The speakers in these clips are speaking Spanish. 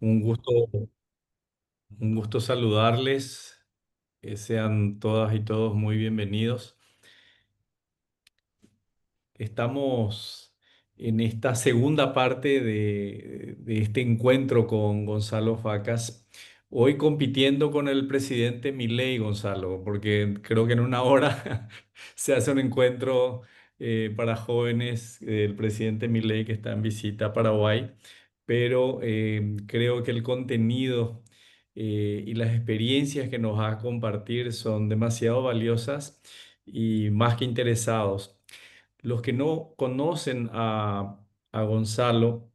Un gusto, un gusto saludarles. Sean todas y todos muy bienvenidos. Estamos en esta segunda parte de este encuentro con Gonzalo Facas. Hoy compitiendo con el presidente Milei, Gonzalo, porque creo que en una hora se hace un encuentro para jóvenes del presidente Milei que está en visita a Paraguay, pero creo que el contenido y las experiencias que nos va a compartir son demasiado valiosas y más que interesados. Los que no conocen a Gonzalo,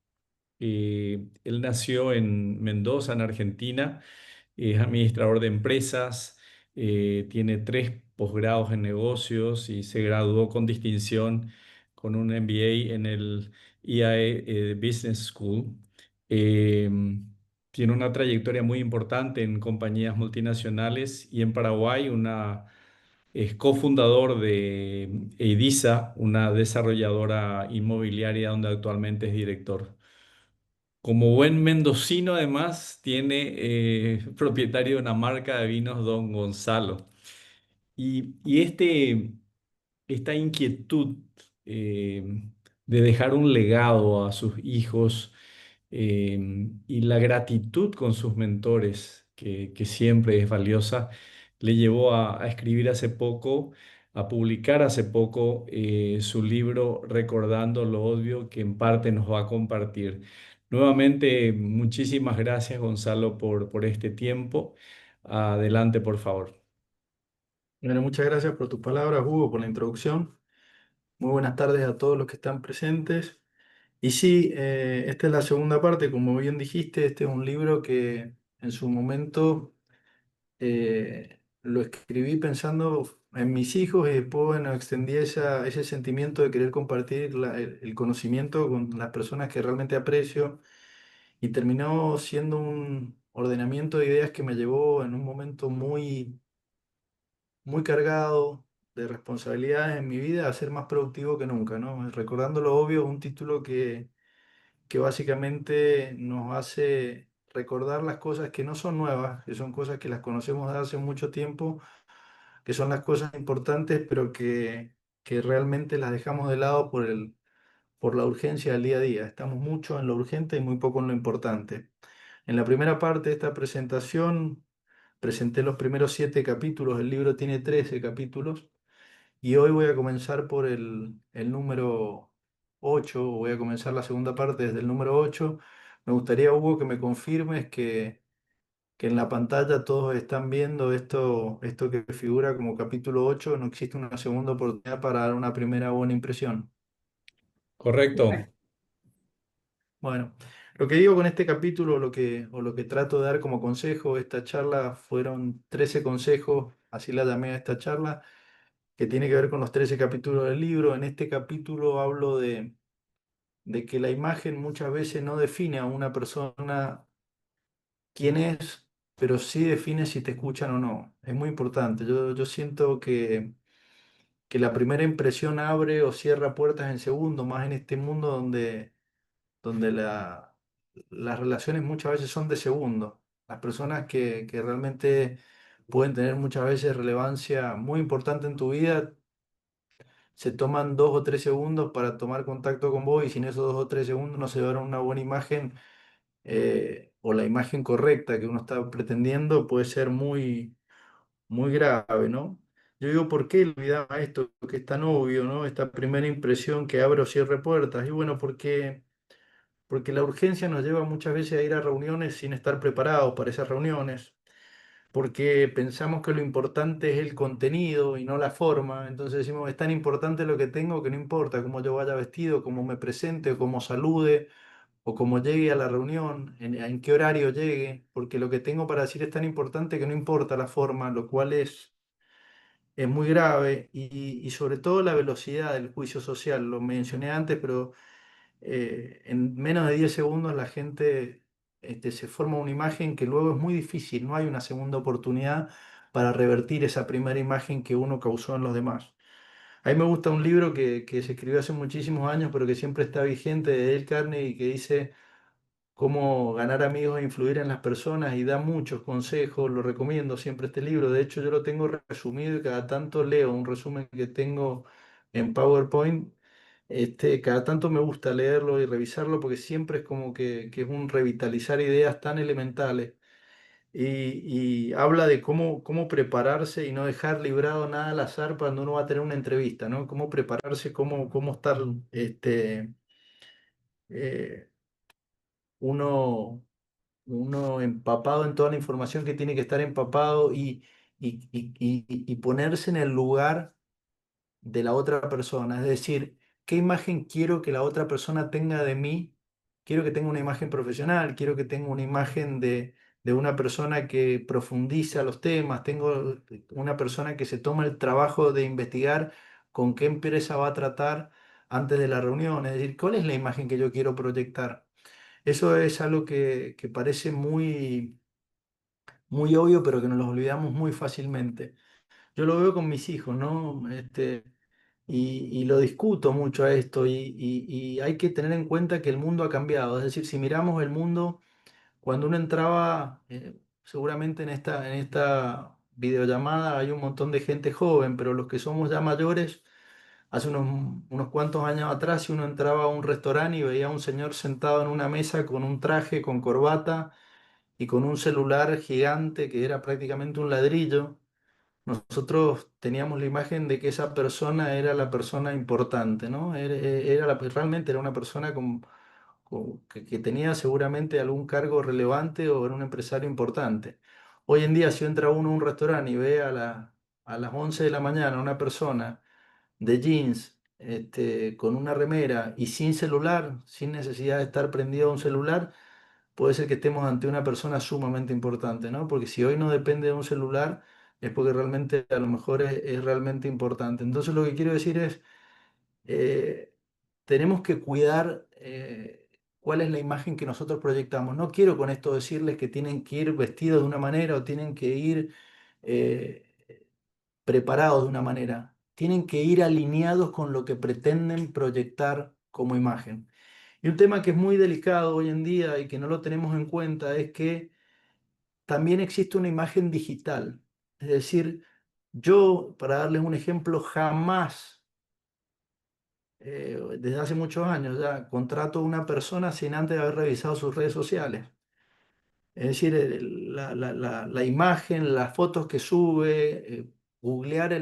él nació en Mendoza, en Argentina, es administrador de empresas, tiene 3 posgrados en negocios y se graduó con distinción con un MBA en el IAE Business School. Eh, Tiene una trayectoria muy importante en compañías multinacionales y en Paraguay es cofundador de Edisa, una desarrolladora inmobiliaria donde actualmente es director. Como buen mendocino, además, tiene propietario de una marca de vinos, Don Gonzalo. Y esta inquietud de dejar un legado a sus hijos y la gratitud con sus mentores, que siempre es valiosa, le llevó a escribir hace poco, a publicar hace poco su libro Recordando lo Obvio, que en parte nos va a compartir. Nuevamente, muchísimas gracias, Gonzalo, por este tiempo. Adelante, por favor. Bueno, muchas gracias por tus palabras, Hugo, por la introducción. Muy buenas tardes a todos los que están presentes. Y sí, esta es la segunda parte, como bien dijiste, este es un libro que en su momento lo escribí pensando en mis hijos y después, bueno, extendí ese sentimiento de querer compartir el conocimiento con las personas que realmente aprecio y terminó siendo un ordenamiento de ideas que me llevó en un momento muy cargado de responsabilidades en mi vida a ser más productivo que nunca, ¿no? Recordando lo obvio, es un título que básicamente nos hace recordar las cosas que no son nuevas, que son cosas que las conocemos de hace mucho tiempo, que son las cosas importantes, pero que realmente las dejamos de lado por la urgencia del día a día. Estamos mucho en lo urgente y muy poco en lo importante. En la primera parte de esta presentación presenté los primeros 7 capítulos, el libro tiene 13 capítulos. Y hoy voy a comenzar por el número 8. Voy a comenzar la segunda parte desde el número 8. Me gustaría, Hugo, que me confirmes que en la pantalla todos están viendo esto que figura como capítulo 8. No existe una segunda oportunidad para dar una primera buena impresión. Correcto. Bueno, lo que digo con este capítulo, o lo que trato de dar como consejo, esta charla fueron 13 consejos, así la llamé a esta charla, que tiene que ver con los 13 capítulos del libro. En este capítulo hablo de que la imagen muchas veces no define a una persona quién es, pero sí define si te escuchan o no. Es muy importante. Yo siento que la primera impresión abre o cierra puertas en segundo, más en este mundo donde las relaciones muchas veces son de segundo. Las personas que realmente pueden tener muchas veces relevancia muy importante en tu vida se toman 2 o 3 segundos para tomar contacto con vos y sin esos 2 o 3 segundos no se va a dar una buena imagen o la imagen correcta que uno está pretendiendo puede ser muy grave, ¿no? Yo digo, ¿por qué olvidaba esto que es tan obvio, ¿no? Esta primera impresión que abre o cierre puertas. Y bueno, porque la urgencia nos lleva muchas veces a ir a reuniones sin estar preparados para esas reuniones, porque pensamos que lo importante es el contenido y no la forma. Entonces decimos, es tan importante lo que tengo que no importa cómo yo vaya vestido, cómo me presente, o cómo salude, o cómo llegue a la reunión, en qué horario llegue, porque lo que tengo para decir es tan importante que no importa la forma, lo cual es muy grave, y sobre todo la velocidad del juicio social. Lo mencioné antes, pero en menos de 10 segundos la gente se forma una imagen que luego es muy difícil, no hay una segunda oportunidad para revertir esa primera imagen que uno causó en los demás. A mí me gusta un libro que se escribió hace muchísimos años, pero que siempre está vigente, de Dale Carnegie, que dice, cómo ganar amigos e influir en las personas y da muchos consejos. Lo recomiendo siempre este libro. De hecho, yo lo tengo resumido y cada tanto leo un resumen que tengo en PowerPoint. Cada tanto me gusta leerlo y revisarlo porque siempre es como que es un revitalizar ideas tan elementales. Y habla de cómo prepararse y no dejar librado nada al azar cuando uno va a tener una entrevista, ¿no? Cómo prepararse, cómo estar eh, uno uno empapado en toda la información que tiene que estar empapado y ponerse en el lugar de la otra persona. Es decir, ¿qué imagen quiero que la otra persona tenga de mí? Quiero que tenga una imagen profesional, quiero que tenga una imagen de una persona que profundiza los temas, tengo una persona que se toma el trabajo de investigar con qué empresa va a tratar antes de la reunión. Es decir, ¿cuál es la imagen que yo quiero proyectar? Eso es algo que parece muy obvio, pero que nos los olvidamos muy fácilmente. Yo lo veo con mis hijos, ¿no? Y lo discuto mucho a esto y hay que tener en cuenta que el mundo ha cambiado. Es decir, si miramos el mundo, cuando uno entraba, seguramente en esta videollamada hay un montón de gente joven, pero los que somos ya mayores, hace unos cuantos años atrás, si uno entraba a un restaurante y veía a un señor sentado en una mesa con un traje, con corbata, y con un celular gigante que era prácticamente un ladrillo, nosotros teníamos la imagen de que esa persona era la persona importante, ¿no? Realmente era una persona que tenía seguramente algún cargo relevante o era un empresario importante. Hoy en día, si entra uno a un restaurante y ve a las 11 de la mañana una persona de jeans, con una remera y sin celular, sin necesidad de estar prendido a un celular, puede ser que estemos ante una persona sumamente importante, ¿no? Porque si hoy no depende de un celular, es porque realmente a lo mejor es realmente importante. Entonces lo que quiero decir es, eh, tenemos que cuidar cuál es la imagen que nosotros proyectamos. No quiero con esto decirles que tienen que ir vestidos de una manera o tienen que ir eh, preparados de una manera. Tienen que ir alineados con lo que pretenden proyectar como imagen. Y un tema que es muy delicado hoy en día y que no lo tenemos en cuenta es que también existe una imagen digital. Es decir, yo, para darles un ejemplo, jamás, desde hace muchos años ya, contrato a una persona sin antes haber revisado sus redes sociales. Es decir, la imagen, las fotos que sube, googlear,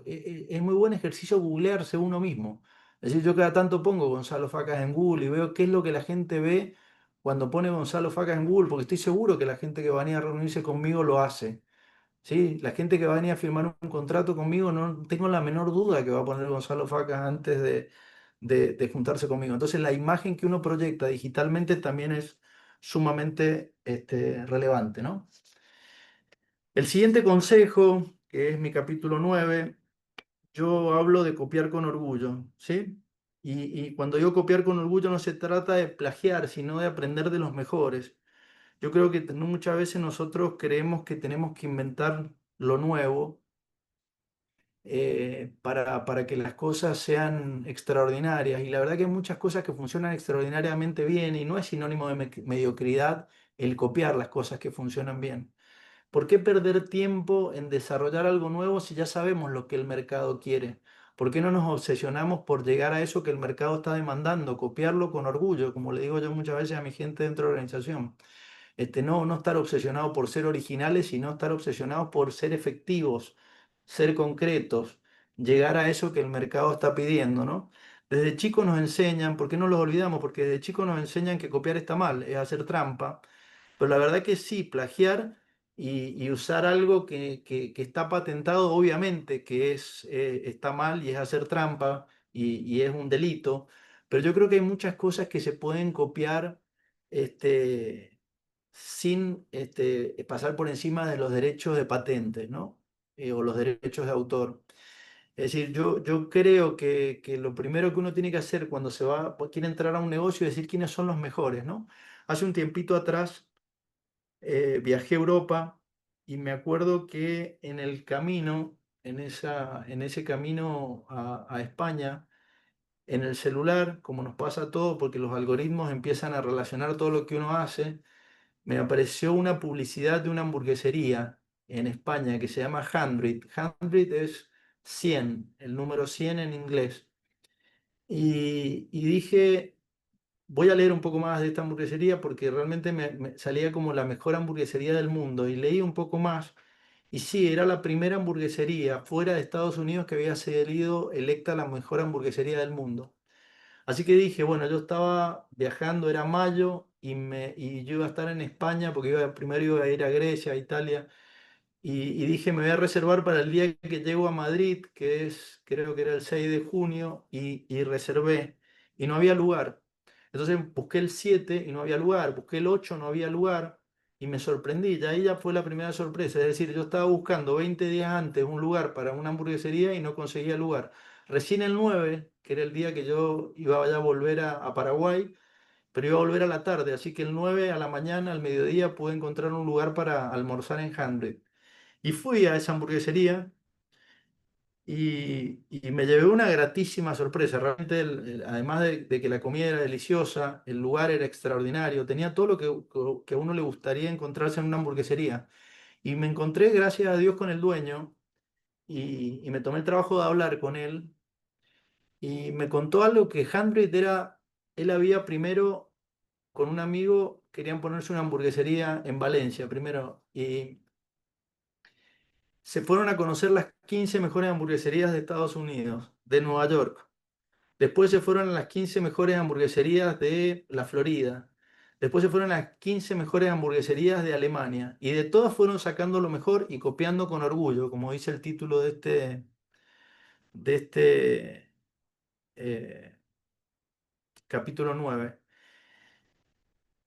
es muy buen ejercicio googlearse uno mismo. Es decir, yo cada tanto pongo Gonzalo Facas en Google y veo qué es lo que la gente ve cuando pone Gonzalo Facas en Google, porque estoy seguro que la gente que va a venir a reunirse conmigo lo hace. ¿Sí? La gente que va a venir a firmar un contrato conmigo, no tengo la menor duda que va a poner Gonzalo Facas antes de juntarse conmigo. Entonces, la imagen que uno proyecta digitalmente también es sumamente relevante, ¿no? El siguiente consejo, que es mi capítulo 9, yo hablo de copiar con orgullo, ¿sí? Y cuando digo copiar con orgullo no se trata de plagiar, sino de aprender de los mejores. Yo creo que muchas veces nosotros creemos que tenemos que inventar lo nuevo para que las cosas sean extraordinarias. Y la verdad que hay muchas cosas que funcionan extraordinariamente bien y no es sinónimo de mediocridad el copiar las cosas que funcionan bien. ¿Por qué perder tiempo en desarrollar algo nuevo si ya sabemos lo que el mercado quiere? ¿Por qué no nos obsesionamos por llegar a eso que el mercado está demandando? Copiarlo con orgullo, como le digo yo muchas veces a mi gente dentro de la organización. No estar obsesionados por ser originales, sino estar obsesionados por ser efectivos, ser concretos, llegar a eso que el mercado está pidiendo, ¿no? Desde chicos nos enseñan, ¿por qué no los olvidamos? Porque desde chicos nos enseñan que copiar está mal, es hacer trampa, pero la verdad que sí, plagiar y usar algo que está patentado, obviamente que está mal y es hacer trampa y es un delito, pero yo creo que hay muchas cosas que se pueden copiar, este, sin pasar por encima de los derechos de patentes, ¿no? O los derechos de autor. Es decir, yo creo que lo primero que uno tiene que hacer cuando quiere entrar a un negocio es decir quiénes son los mejores, ¿no? Hace un tiempito atrás viajé a Europa y me acuerdo que en el camino, en ese camino a España, en el celular, como nos pasa a todos, porque los algoritmos empiezan a relacionar todo lo que uno hace, me apareció una publicidad de una hamburguesería en España que se llama 100. 100 es 100, el número 100 en inglés. Y dije, voy a leer un poco más de esta hamburguesería porque realmente me salía como la mejor hamburguesería del mundo. Y leí un poco más. Y sí, era la primera hamburguesería fuera de Estados Unidos que había sido electa la mejor hamburguesería del mundo. Así que dije, bueno, yo estaba viajando, era mayo, y yo iba a estar en España porque primero iba a ir a Grecia, a Italia, y dije, me voy a reservar para el día que llego a Madrid, que es, creo que era el 6 de junio, y reservé, y no había lugar. Entonces busqué el 7 y no había lugar, busqué el 8, no había lugar, y me sorprendí, ya ahí ya fue la primera sorpresa, es decir, yo estaba buscando 20 días antes un lugar para una hamburguesería y no conseguía lugar. Recién el 9, que era el día que yo iba ya a volver a Paraguay, pero iba a volver a la tarde, así que el 9 a la mañana, al mediodía, pude encontrar un lugar para almorzar en Hambre. Y fui a esa hamburguesería y me llevé una gratísima sorpresa. Realmente, además de que la comida era deliciosa, el lugar era extraordinario, tenía todo lo que a uno le gustaría encontrarse en una hamburguesería. Y me encontré, gracias a Dios, con el dueño y me tomé el trabajo de hablar con él y me contó algo que Handred era, él había primero con un amigo, querían ponerse una hamburguesería en Valencia primero y se fueron a conocer las 15 mejores hamburgueserías de Estados Unidos, de Nueva York. Después se fueron a las 15 mejores hamburgueserías de la Florida. Después se fueron a las 15 mejores hamburgueserías de Alemania. Y de todas fueron sacando lo mejor y copiando con orgullo, como dice el título de este eh, capítulo 9.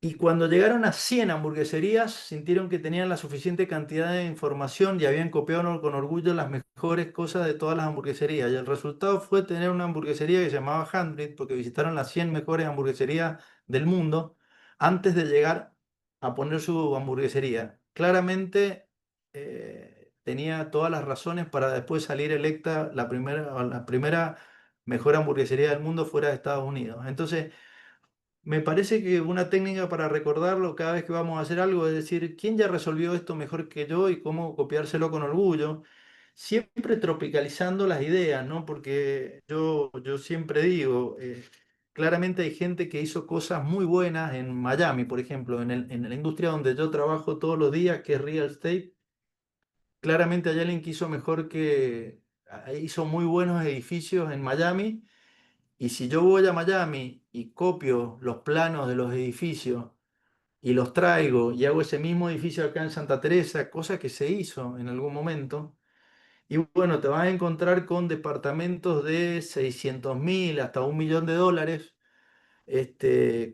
Y cuando llegaron a 100 hamburgueserías, sintieron que tenían la suficiente cantidad de información y habían copiado con orgullo las mejores cosas de todas las hamburgueserías. Y el resultado fue tener una hamburguesería que se llamaba 100, porque visitaron las 100 mejores hamburgueserías del mundo antes de llegar a poner su hamburguesería. Claramente tenía todas las razones para después salir electa la primera mejor hamburguesería del mundo fuera de Estados Unidos. Entonces, me parece que una técnica para recordarlo cada vez que vamos a hacer algo es decir, ¿quién ya resolvió esto mejor que yo y cómo copiárselo con orgullo? Siempre tropicalizando las ideas, ¿no? Porque yo siempre digo, claramente hay gente que hizo cosas muy buenas en Miami, por ejemplo, en la industria donde yo trabajo todos los días, que es real estate. Claramente hay alguien que hizo mejor hizo muy buenos edificios en Miami y si yo voy a Miami y copio los planos de los edificios y los traigo y hago ese mismo edificio acá en Santa Teresa, cosa que se hizo en algún momento, y bueno, te vas a encontrar con departamentos de 600.000 hasta 1 millón de dólares,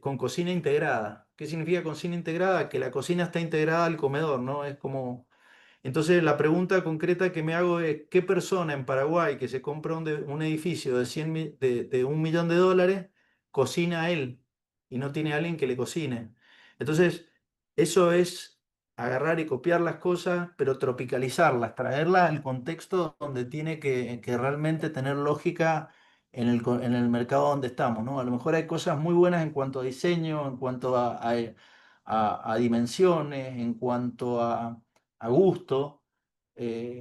con cocina integrada. ¿Qué significa cocina integrada? Que la cocina está integrada al comedor, ¿no? Es como entonces, la pregunta concreta que me hago es, ¿qué persona en Paraguay que se compra un edificio de, 1 millón de dólares cocina él y no tiene a alguien que le cocine? Entonces, eso es agarrar y copiar las cosas, pero tropicalizarlas, traerlas al contexto donde tiene que realmente tener lógica en el mercado donde estamos, ¿no? A lo mejor hay cosas muy buenas en cuanto a diseño, en cuanto a dimensiones, en cuanto a gusto,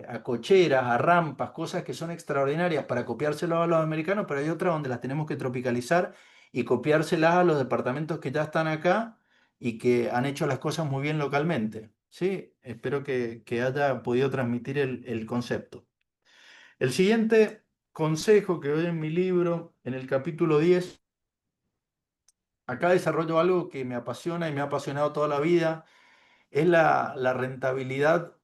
a cocheras, a rampas, cosas que son extraordinarias para copiárselas a los americanos, pero hay otras donde las tenemos que tropicalizar y copiárselas a los departamentos que ya están acá y que han hecho las cosas muy bien localmente. Sí, espero que haya podido transmitir el concepto. El siguiente consejo que doy en mi libro, en el capítulo 10, acá desarrollo algo que me apasiona y me ha apasionado toda la vida es la rentabilidad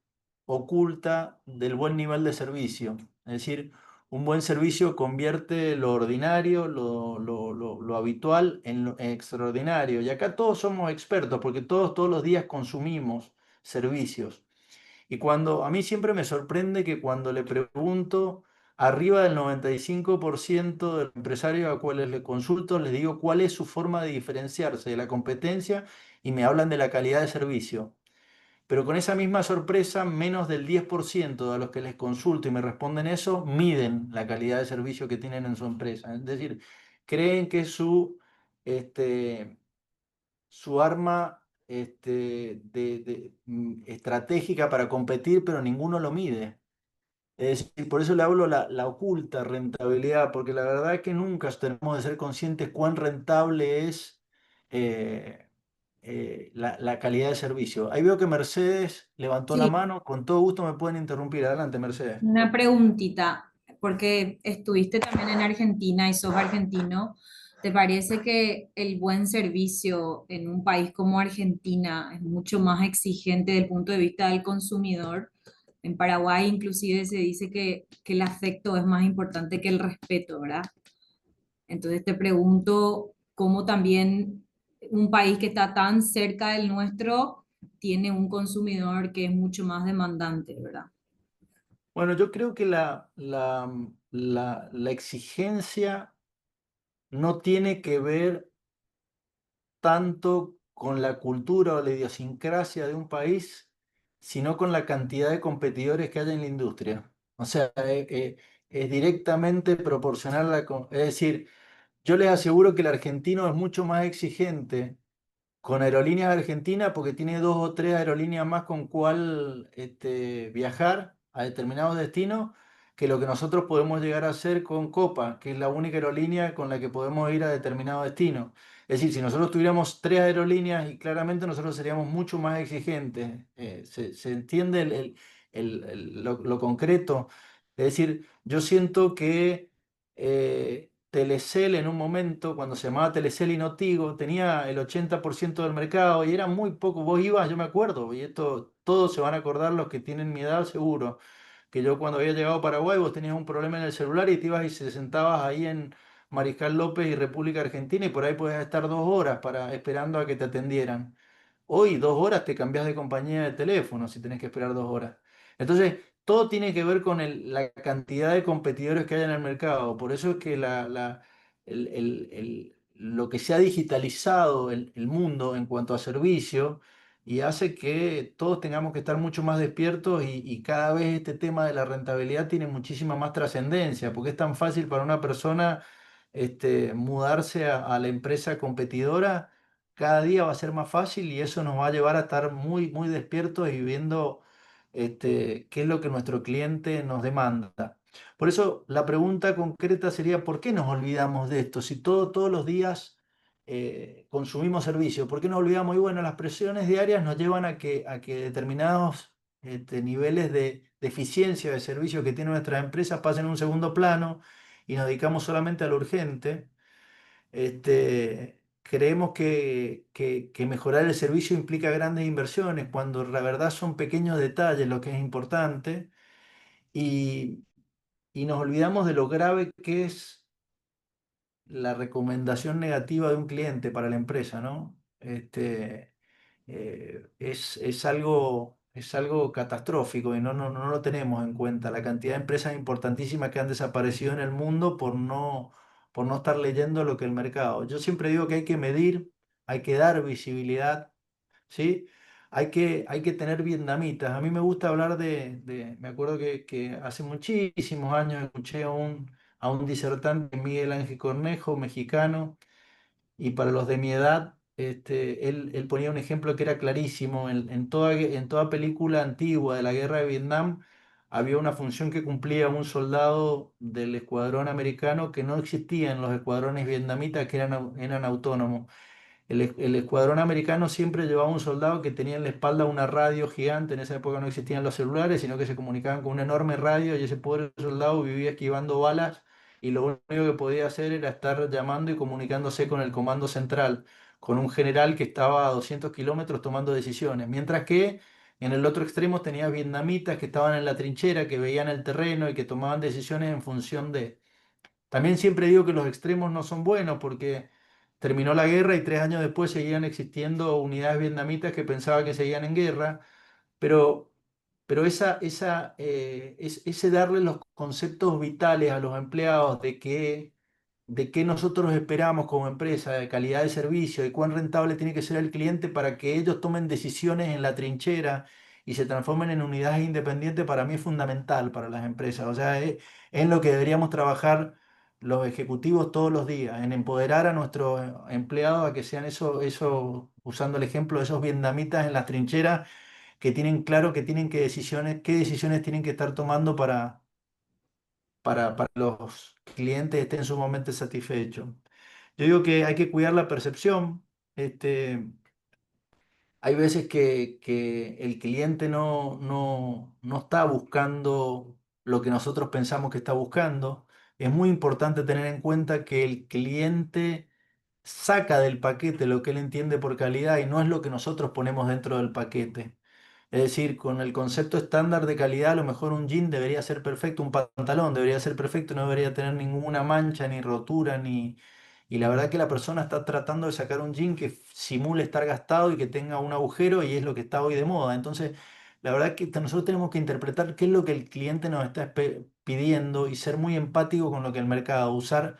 oculta del buen nivel de servicio. Es decir, un buen servicio convierte lo ordinario, lo habitual en extraordinario. Y acá todos somos expertos porque todos los días consumimos servicios. Y cuando a mí siempre me sorprende que cuando le pregunto, arriba del 95% de los empresarios a cuales le consulto, les digo cuál es su forma de diferenciarse de la competencia y me hablan de la calidad de servicio. Pero con esa misma sorpresa, menos del 10% de los que les consulto y me responden eso, miden la calidad de servicio que tienen en su empresa. Es decir, creen que es este, su arma estratégica para competir, pero ninguno lo mide. Es decir, por eso le hablo la oculta rentabilidad, porque la verdad es que nunca tenemos de ser conscientes cuán rentable es eh, la calidad de servicio. Ahí veo que Mercedes levantó la Sí, mano, con todo gusto me pueden interrumpir. Adelante, Mercedes. una preguntita, porque estuviste también en Argentina y sos argentino. ¿Te parece que el buen servicio en un país como Argentina es mucho más exigente desde el punto de vista del consumidor? En Paraguay inclusive se dice que el afecto es más importante que el respeto, ¿verdad? Entonces te pregunto cómo también un país que está tan cerca del nuestro tiene un consumidor que es mucho más demandante, ¿verdad? Bueno, yo creo que la exigencia no tiene que ver tanto con la cultura o la idiosincrasia de un país, sino con la cantidad de competidores que hay en la industria. O sea, es directamente proporcional es decir, yo les aseguro que el argentino es mucho más exigente con Aerolíneas Argentina porque tiene dos o tres aerolíneas más con cual viajar a determinados destinos que lo que nosotros podemos llegar a hacer con Copa, que es la única aerolínea con la que podemos ir a determinado destino. Es decir, si nosotros tuviéramos tres aerolíneas y claramente nosotros seríamos mucho más exigentes. Se entiende lo concreto. Es decir, yo siento que Telecel en un momento, cuando se llamaba Telecel y no Tigo, tenía el 80% del mercado y era muy poco. Vos ibas, yo me acuerdo, y esto todos se van a acordar los que tienen mi edad seguro, que yo cuando había llegado a Paraguay vos tenías un problema en el celular y te ibas y se sentabas ahí en Mariscal López y República Argentina y por ahí podías estar 2 horas esperando a que te atendieran. Hoy 2 horas te cambias de compañía de teléfono si tenés que esperar 2 horas. Entonces, todo tiene que ver con la cantidad de competidores que hay en el mercado. Por eso es que lo que se ha digitalizado el mundo en cuanto a servicio y hace que todos tengamos que estar mucho más despiertos y cada vez este tema de la rentabilidad tiene muchísima más trascendencia, porque es tan fácil para una persona mudarse a la empresa competidora. Cada día va a ser más fácil y eso nos va a llevar a estar muy, muy despiertos y viendo qué es lo que nuestro cliente nos demanda. Por eso la pregunta concreta sería, ¿por qué nos olvidamos de esto? Si todos los días consumimos servicios, ¿por qué nos olvidamos? Y bueno, las presiones diarias nos llevan a que determinados niveles de eficiencia de servicio que tienen nuestras empresas pasen a un segundo plano y nos dedicamos solamente a lo urgente. Creemos que mejorar el servicio implica grandes inversiones, cuando la verdad son pequeños detalles lo que es importante y, y nos olvidamos de lo grave que es la recomendación negativa de un cliente para la empresa, ¿no? Es algo catastrófico y no lo tenemos en cuenta. La cantidad de empresas importantísimas que han desaparecido en el mundo por no estar leyendo lo que el mercado. Yo siempre digo que hay que medir, hay que dar visibilidad, ¿sí? Hay que tener vietnamitas. A mí me gusta hablar me acuerdo que hace muchísimos años escuché a un disertante, Miguel Ángel Cornejo, mexicano, y para los de mi edad, él ponía un ejemplo que era clarísimo. En toda película antigua de la guerra de Vietnam había una función que cumplía un soldado del escuadrón americano que no existía en los escuadrones vietnamitas, que eran autónomos. El escuadrón americano siempre llevaba un soldado que tenía en la espalda una radio gigante. En esa época no existían los celulares, sino que se comunicaban con una enorme radio y ese pobre soldado vivía esquivando balas y lo único que podía hacer era estar llamando y comunicándose con el comando central, con un general que estaba a 200 kilómetros tomando decisiones. Mientras que en el otro extremo tenía vietnamitas que estaban en la trinchera, que veían el terreno y que tomaban decisiones en función de... También siempre digo que los extremos no son buenos porque terminó la guerra y 3 años después seguían existiendo unidades vietnamitas que pensaban que seguían en guerra, pero, pero ese darle los conceptos vitales a los empleados de qué nosotros esperamos como empresa, de calidad de servicio, de cuán rentable tiene que ser el cliente para que ellos tomen decisiones en la trinchera y se transformen en unidades independientes, para mí es fundamental para las empresas. O sea, es en lo que deberíamos trabajar los ejecutivos todos los días, en empoderar a nuestros empleados a que sean eso, usando el ejemplo de esos vietnamitas en las trincheras que tienen claro que tienen que qué decisiones tienen que estar tomando para los clientes estén sumamente satisfechos. Yo digo que hay que cuidar la percepción. Hay veces que el cliente no está buscando lo que nosotros pensamos que está buscando. Es muy importante tener en cuenta que el cliente saca del paquete lo que él entiende por calidad y no es lo que nosotros ponemos dentro del paquete. Es decir, con el concepto estándar de calidad, a lo mejor un jean debería ser perfecto, un pantalón debería ser perfecto, no debería tener ninguna mancha, ni rotura, ni... Y la verdad que la persona está tratando de sacar un jean que simule estar gastado y que tenga un agujero y es lo que está hoy de moda. Entonces, la verdad que nosotros tenemos que interpretar qué es lo que el cliente nos está pidiendo y ser muy empático con lo que el mercado, usar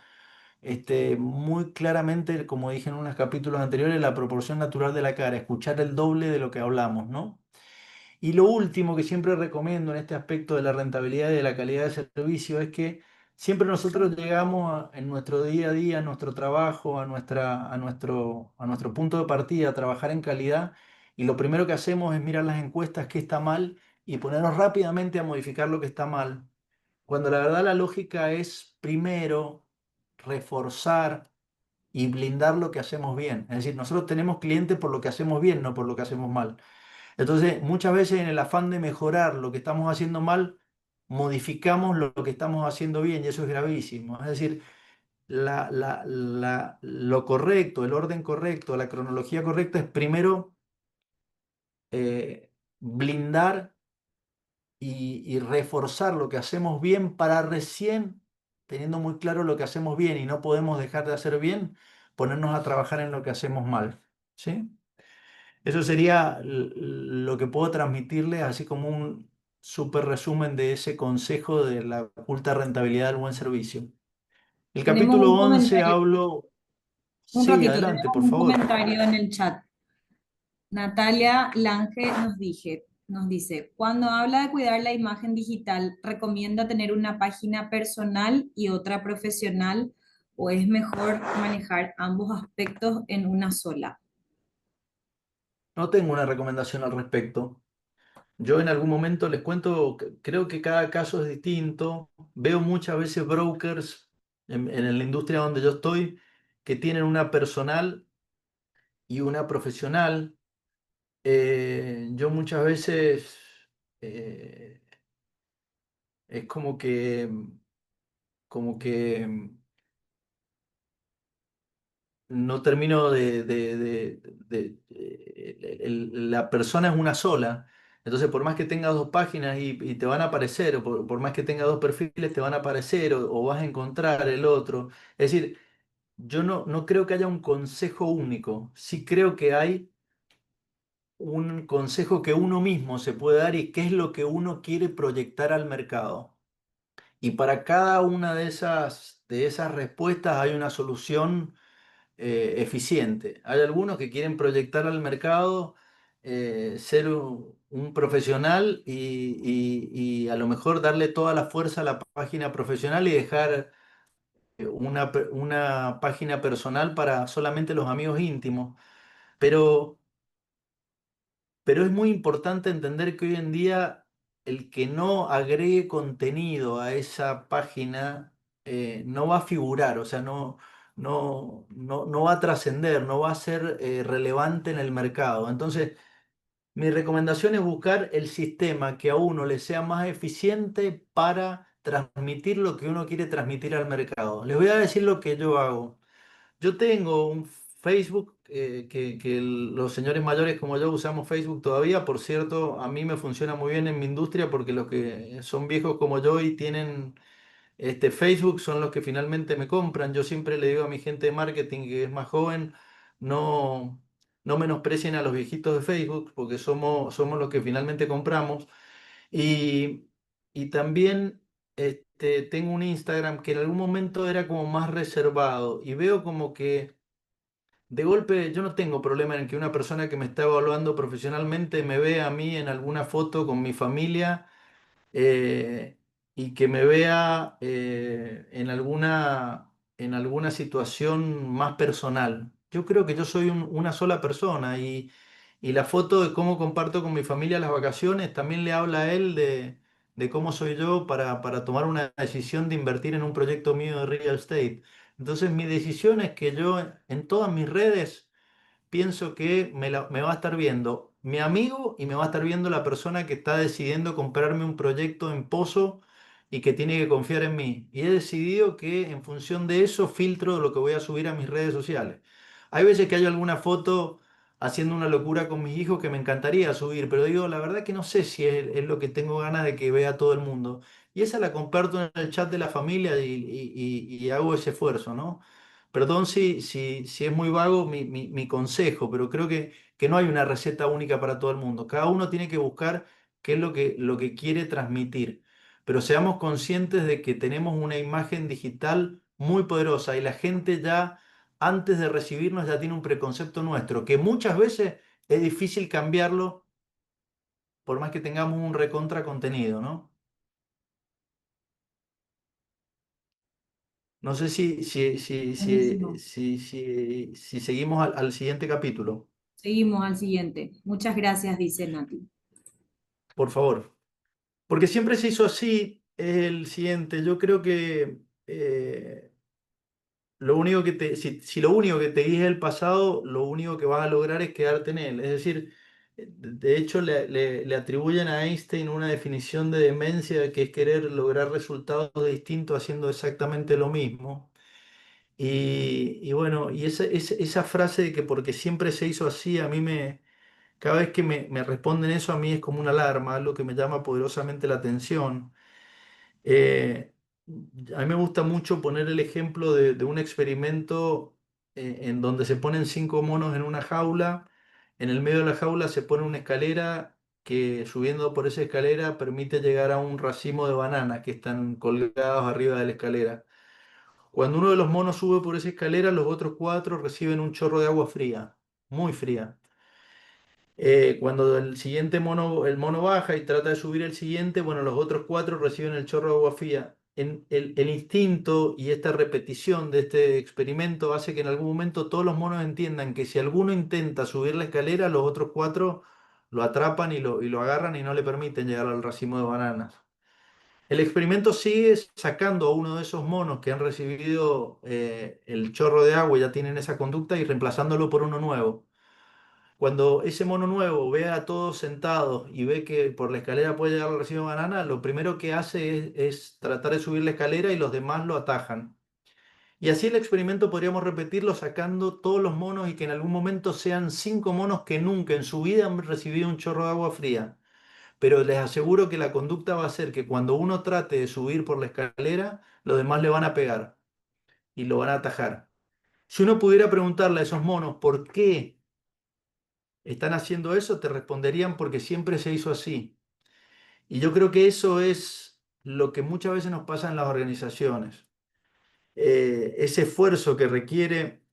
muy claramente, como dije en unos capítulos anteriores, la proporción natural de la cara, escuchar el doble de lo que hablamos, ¿no? Y lo último que siempre recomiendo en este aspecto de la rentabilidad y de la calidad de servicio es que siempre nosotros llegamos en nuestro día a día, a nuestro trabajo, a nuestro punto de partida, a trabajar en calidad y lo primero que hacemos es mirar las encuestas, qué está mal y ponernos rápidamente a modificar lo que está mal. Cuando la verdad la lógica es primero reforzar y blindar lo que hacemos bien. Es decir, nosotros tenemos clientes por lo que hacemos bien, no por lo que hacemos mal. Entonces, muchas veces en el afán de mejorar lo que estamos haciendo mal, modificamos lo que estamos haciendo bien y eso es gravísimo. Es decir, lo correcto, el orden correcto, la cronología correcta es primero blindar y reforzar lo que hacemos bien para recién, teniendo muy claro lo que hacemos bien y no podemos dejar de hacer bien, ponernos a trabajar en lo que hacemos mal. ¿Sí? Eso sería lo que puedo transmitirles, así como un súper resumen de ese consejo de la oculta rentabilidad del buen servicio. El Tenemos capítulo un 11 comentario, hablo... un Sí, ratito, adelante, tenemos por un favor. comentario en el chat. Natalia Lange nos dice, cuando habla de cuidar la imagen digital, ¿recomienda tener una página personal y otra profesional o es mejor manejar ambos aspectos en una sola? No tengo una recomendación al respecto. Yo en algún momento les cuento, creo que cada caso es distinto. Veo muchas veces brokers en la industria donde yo estoy que tienen una personal y una profesional. Yo muchas veces eh, es como que no termino la persona es una sola. Entonces, por más que tengas dos páginas y te van a aparecer, o por más que tengas dos perfiles, te van a aparecer, o vas a encontrar el otro. Es decir, yo no creo que haya un consejo único. Sí creo que hay un consejo que uno mismo se puede dar y qué es lo que uno quiere proyectar al mercado. Y para cada una de esas respuestas hay una solución eficiente. Hay algunos que quieren proyectar al mercado, ser un profesional y a lo mejor darle toda la fuerza a la página profesional y dejar una página personal para solamente los amigos íntimos. Pero Pero es muy importante entender que hoy en día el que no agregue contenido a esa página no va a figurar, o sea, no va a trascender, no va a ser relevante en el mercado. Entonces, mi recomendación es buscar el sistema que a uno le sea más eficiente para transmitir lo que uno quiere transmitir al mercado. Les voy a decir lo que yo hago. Yo tengo un Facebook que los señores mayores como yo usamos Facebook todavía. Por cierto, a mí me funciona muy bien en mi industria porque los que son viejos como yo y tienen Facebook son los que finalmente me compran. Yo siempre le digo a mi gente de marketing que es más joven, no, no menosprecien a los viejitos de Facebook porque somos los que finalmente compramos. Y, y también tengo un Instagram que en algún momento era como más reservado y veo como que de golpe yo no tengo problema en que una persona que me está evaluando profesionalmente me vea a mí en alguna foto con mi familia. y que me vea en alguna situación más personal. Yo creo que yo soy una sola persona y la foto de cómo comparto con mi familia las vacaciones también le habla a él de cómo soy yo para tomar una decisión de invertir en un proyecto mío de real estate. Entonces mi decisión es que yo en todas mis redes pienso que me va a estar viendo mi amigo y me va a estar viendo la persona que está decidiendo comprarme un proyecto en Pozo y que tiene que confiar en mí. Y he decidido que en función de eso filtro lo que voy a subir a mis redes sociales. Hay veces que hay alguna foto haciendo una locura con mis hijos que me encantaría subir, pero digo, la verdad que no sé si es lo que tengo ganas de que vea todo el mundo. Y esa la comparto en el chat de la familia y hago ese esfuerzo, ¿no? Perdón si es muy vago mi consejo, pero creo que no hay una receta única para todo el mundo. Cada uno tiene que buscar qué es lo que quiere transmitir. Pero seamos conscientes de que tenemos una imagen digital muy poderosa y la gente ya, antes de recibirnos, ya tiene un preconcepto nuestro, que muchas veces es difícil cambiarlo por más que tengamos un recontra contenido, ¿no? No sé Buenísimo. si seguimos al siguiente capítulo, Seguimos al siguiente. Muchas gracias, dice Nati. por favor. Porque siempre se hizo así, es el siguiente. Yo creo que lo único que si lo único que te dije el pasado, lo único que vas a lograr es quedarte en él. Es decir, de hecho le atribuyen a Einstein una definición de demencia que es querer lograr resultados distintos haciendo exactamente lo mismo. Y bueno, y esa frase de que porque siempre se hizo así, a mí cada vez que me responden eso, a mí es como una alarma, algo que me llama poderosamente la atención. Eh, a mí me gusta mucho poner el ejemplo de un experimento en donde se ponen 5 monos en una jaula. En el medio de la jaula se pone una escalera que subiendo por esa escalera permite llegar a un racimo de bananas que están colgados arriba de la escalera. Cuando uno de los monos sube por esa escalera, los otros 4 reciben un chorro de agua fría, muy fría. Cuando el mono baja y trata de subir el siguiente, bueno, los otros 4 reciben el chorro de agua fría. El instinto y esta repetición de este experimento hace que en algún momento todos los monos entiendan que si alguno intenta subir la escalera, los otros 4 lo atrapan y lo agarran y no le permiten llegar al racimo de bananas. El experimento sigue sacando a uno de esos monos que han recibido el chorro de agua y ya tienen esa conducta y reemplazándolo por uno nuevo. Cuando ese mono nuevo ve a todos sentados y ve que por la escalera puede llegar al racimo de banana, lo primero que hace es tratar de subir la escalera y los demás lo atajan. Y así el experimento podríamos repetirlo sacando todos los monos y que en algún momento sean 5 monos que nunca en su vida han recibido un chorro de agua fría. Pero les aseguro que la conducta va a ser que cuando uno trate de subir por la escalera, los demás le van a pegar y lo van a atajar. Si uno pudiera preguntarle a esos monos por qué están haciendo eso, te responderían porque siempre se hizo así. Y yo creo que eso es lo que muchas veces nos pasa en las organizaciones. Ese esfuerzo que requiere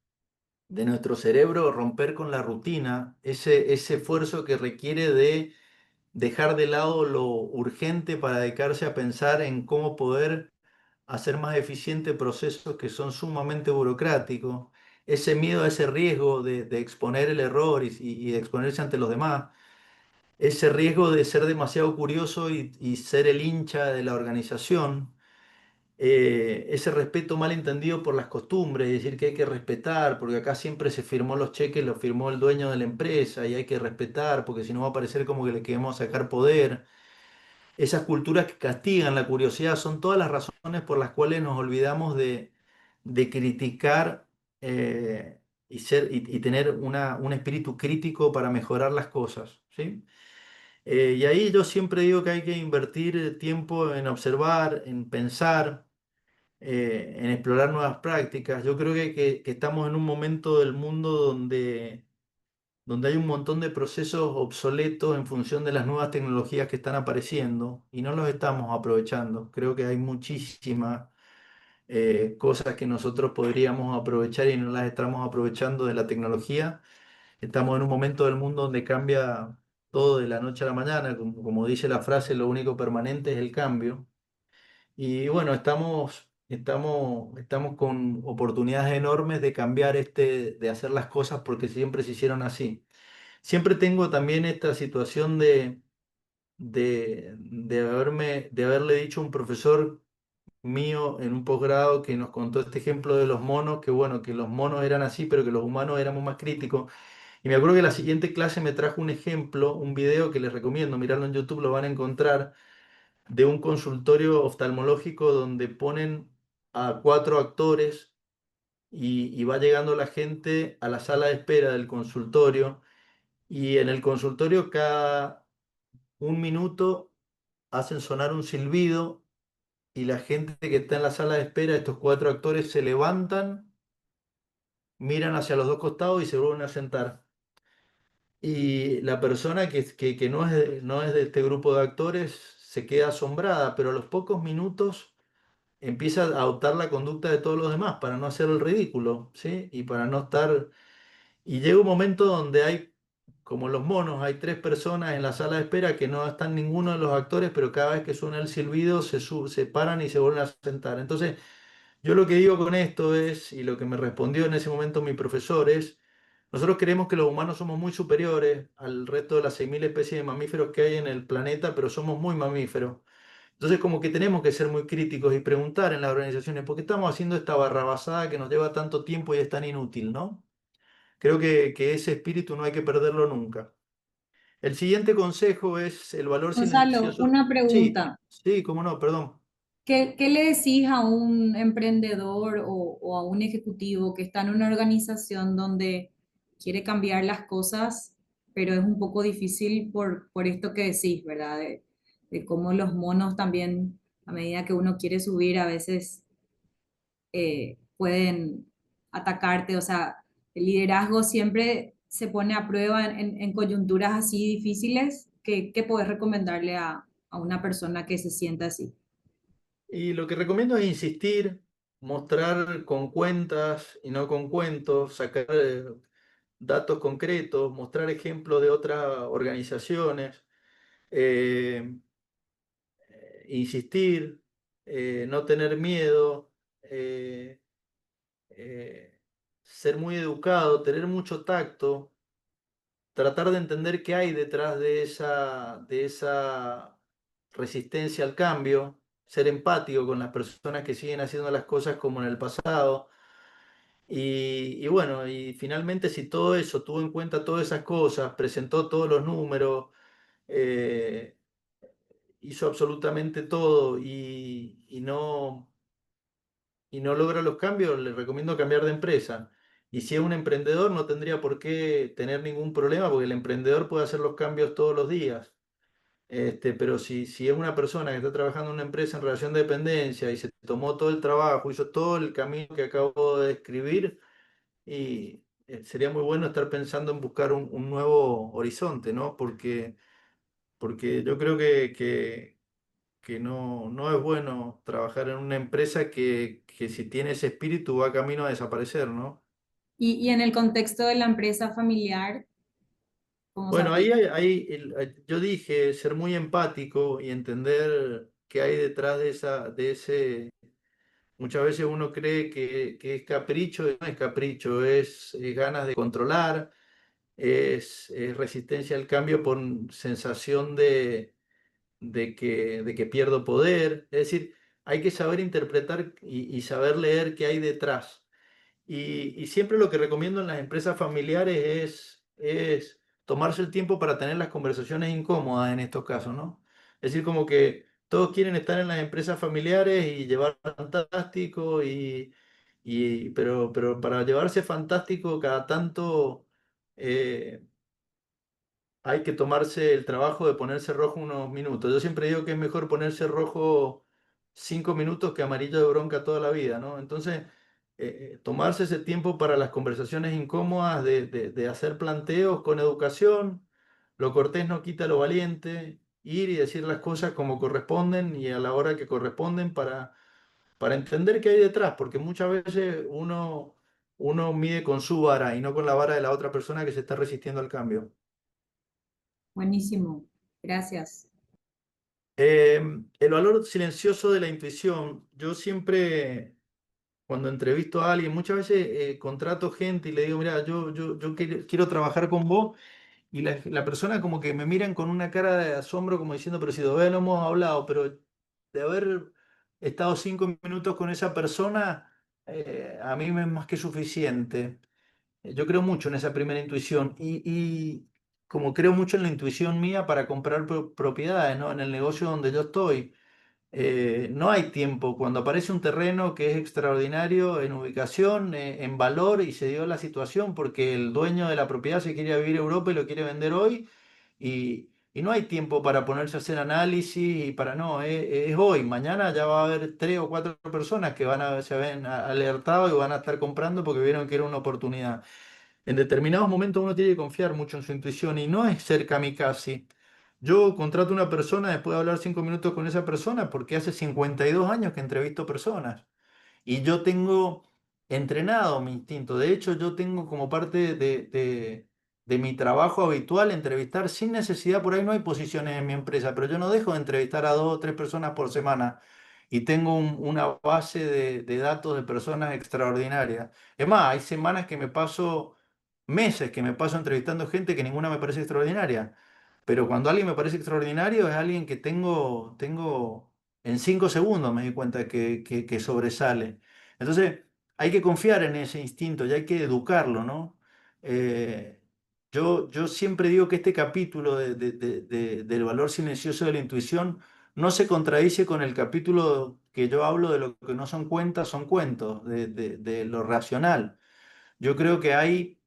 de nuestro cerebro romper con la rutina, ese esfuerzo que requiere de dejar de lado lo urgente para dedicarse a pensar en cómo poder hacer más eficientes procesos que son sumamente burocráticos, ese miedo a ese riesgo de exponer el error y de exponerse ante los demás, ese riesgo de ser demasiado curioso y ser el hincha de la organización, ese respeto mal entendido por las costumbres, es decir, que hay que respetar, porque acá siempre se firmó los cheques, los firmó el dueño de la empresa y hay que respetar, porque si no va a parecer como que le queremos sacar poder. Esas culturas que castigan la curiosidad son todas las razones por las cuales nos olvidamos de criticar y tener un espíritu crítico para mejorar las cosas, ¿sí? Y ahí yo siempre digo que hay que invertir tiempo en observar, en pensar, en explorar nuevas prácticas. Yo creo que estamos en un momento del mundo donde hay un montón de procesos obsoletos en función de las nuevas tecnologías que están apareciendo y no los estamos aprovechando. Creo que hay muchísimas cosas que nosotros podríamos aprovechar y no las estamos aprovechando de la tecnología. Estamos en un momento del mundo donde cambia todo de la noche a la mañana. Como dice la frase, lo único permanente es el cambio. Y bueno, estamos con oportunidades enormes de cambiar de hacer las cosas porque siempre se hicieron así. Siempre tengo también esta situación de haberle dicho a un profesor mío en un posgrado que nos contó este ejemplo de los monos, que bueno, que los monos eran así, pero que los humanos éramos más críticos. Y me acuerdo que la siguiente clase me trajo un ejemplo, un video que les recomiendo, mirarlo en YouTube, lo van a encontrar, de un consultorio oftalmológico donde ponen a cuatro actores y va llegando la gente a la sala de espera del consultorio y en el consultorio cada un minuto hacen sonar un silbido y la gente que está en la sala de espera, estos cuatro actores se levantan, miran hacia los dos costados y se vuelven a sentar. Y la persona que no es de este grupo de actores se queda asombrada, pero a los pocos minutos empieza a adoptar la conducta de todos los demás para no hacer el ridículo, ¿sí? Y para no estar... Y llega un momento donde hay, como los monos, hay tres personas en la sala de espera que no están ninguno de los actores, pero cada vez que suena el silbido se paran y se vuelven a sentar. Entonces, yo lo que digo con esto es, y lo que me respondió en ese momento mi profesor es, nosotros creemos que los humanos somos muy superiores al resto de las 6.000 especies de mamíferos que hay en el planeta, pero somos muy mamíferos. Entonces, como que tenemos que ser muy críticos y preguntar en las organizaciones, ¿por qué estamos haciendo esta barrabasada que nos lleva tanto tiempo y es tan inútil, ¿no? Creo que ese espíritu no hay que perderlo nunca. El siguiente consejo es el valor Gonzalo, silencioso. una Sí, pregunta. sí, cómo no, perdón. ¿Qué le decís a un emprendedor o a un ejecutivo que está en una organización donde quiere cambiar las cosas, pero es un poco difícil por esto que decís, ¿verdad? De cómo los monos también, a medida que uno quiere subir, a veces pueden atacarte. O sea, el liderazgo siempre se pone a prueba en coyunturas así difíciles. ¿Qué podés recomendarle a una persona que se sienta así? Y lo que recomiendo es insistir, mostrar con cuentas y no con cuentos, sacar datos concretos, mostrar ejemplos de otras organizaciones, eh, insistir, no tener miedo, eh, eh, ser muy educado, tener mucho tacto, tratar de entender qué hay detrás de esa resistencia al cambio, ser empático con las personas que siguen haciendo las cosas como en el pasado. Y bueno, y finalmente si todo eso tuvo en cuenta todas esas cosas, presentó todos los números, eh, hizo absolutamente todo y no logra los cambios, le recomiendo cambiar de empresa. Y si es un emprendedor, no tendría por qué tener ningún problema, porque el emprendedor puede hacer los cambios todos los días. Pero si es una persona que está trabajando en una empresa en relación de dependencia y se tomó todo el trabajo, hizo todo el camino que acabo de describir, y sería muy bueno estar pensando en buscar un nuevo horizonte, ¿no? Porque yo creo que no es bueno trabajar en una empresa que si tiene ese espíritu va camino a desaparecer, ¿no? Y en el contexto de la empresa familiar, ¿cómo se Bueno, aplica? yo dije ser muy empático y entender qué hay detrás de ese. Muchas veces uno cree que es capricho, y no es capricho, es ganas de controlar, es resistencia al cambio por sensación de que pierdo poder. Es decir, hay que saber interpretar y saber leer qué hay detrás. Y siempre lo que recomiendo en las empresas familiares es tomarse el tiempo para tener las conversaciones incómodas en estos casos, ¿no? Es decir, como que todos quieren estar en las empresas familiares y llevar fantástico, pero para llevarse fantástico cada tanto eh, hay que tomarse el trabajo de ponerse rojo unos minutos. Yo siempre digo que es mejor ponerse rojo 5 minutos que amarillo de bronca toda la vida, ¿no? Entonces, tomarse ese tiempo para las conversaciones incómodas, de hacer planteos con educación, lo cortés no quita lo valiente, ir y decir las cosas como corresponden y a la hora que corresponden para entender qué hay detrás, porque muchas veces uno mide con su vara y no con la vara de la otra persona que se está resistiendo al cambio. Buenísimo. Gracias. El valor silencioso de la intuición. Yo siempre, cuando entrevisto a alguien, muchas veces contrato gente y le digo, mira, yo quiero trabajar con vos. Y la persona como que me miran con una cara de asombro como diciendo, pero si todavía no hemos hablado, pero de haber estado 5 minutos con esa persona, a mí me es más que suficiente. Yo creo mucho en esa primera intuición y como creo mucho en la intuición mía para comprar propiedades, ¿no? En el negocio donde yo estoy. No hay tiempo. Cuando aparece un terreno que es extraordinario en ubicación, en valor, y se dio la situación porque el dueño de la propiedad se quiere ir a vivir a Europa y lo quiere vender hoy, y no hay tiempo para ponerse a hacer análisis y para no, es hoy. Mañana ya va a haber 3 o 4 personas que se ven alertados y van a estar comprando porque vieron que era una oportunidad. En determinados momentos uno tiene que confiar mucho en su intuición y no es ser kamikaze. Yo contrato a una persona después de hablar 5 minutos con esa persona porque hace 52 años que entrevisto personas y yo tengo entrenado mi instinto. De hecho, yo tengo como parte de mi trabajo habitual entrevistar sin necesidad. Por ahí no hay posiciones en mi empresa, pero yo no dejo de entrevistar a 2 o 3 personas por semana y tengo una base de datos de personas extraordinarias. Es más, hay semanas que me paso, meses que me paso entrevistando gente que ninguna me parece extraordinaria. Pero cuando alguien me parece extraordinario es alguien que tengo en 5 segundos me di cuenta que sobresale. Entonces hay que confiar en ese instinto y hay que educarlo, ¿no? Eh, yo siempre digo que este capítulo del valor silencioso de la intuición no se contradice con el capítulo que yo hablo de lo que no son cuentas, son cuentos, de lo racional. Yo creo que hay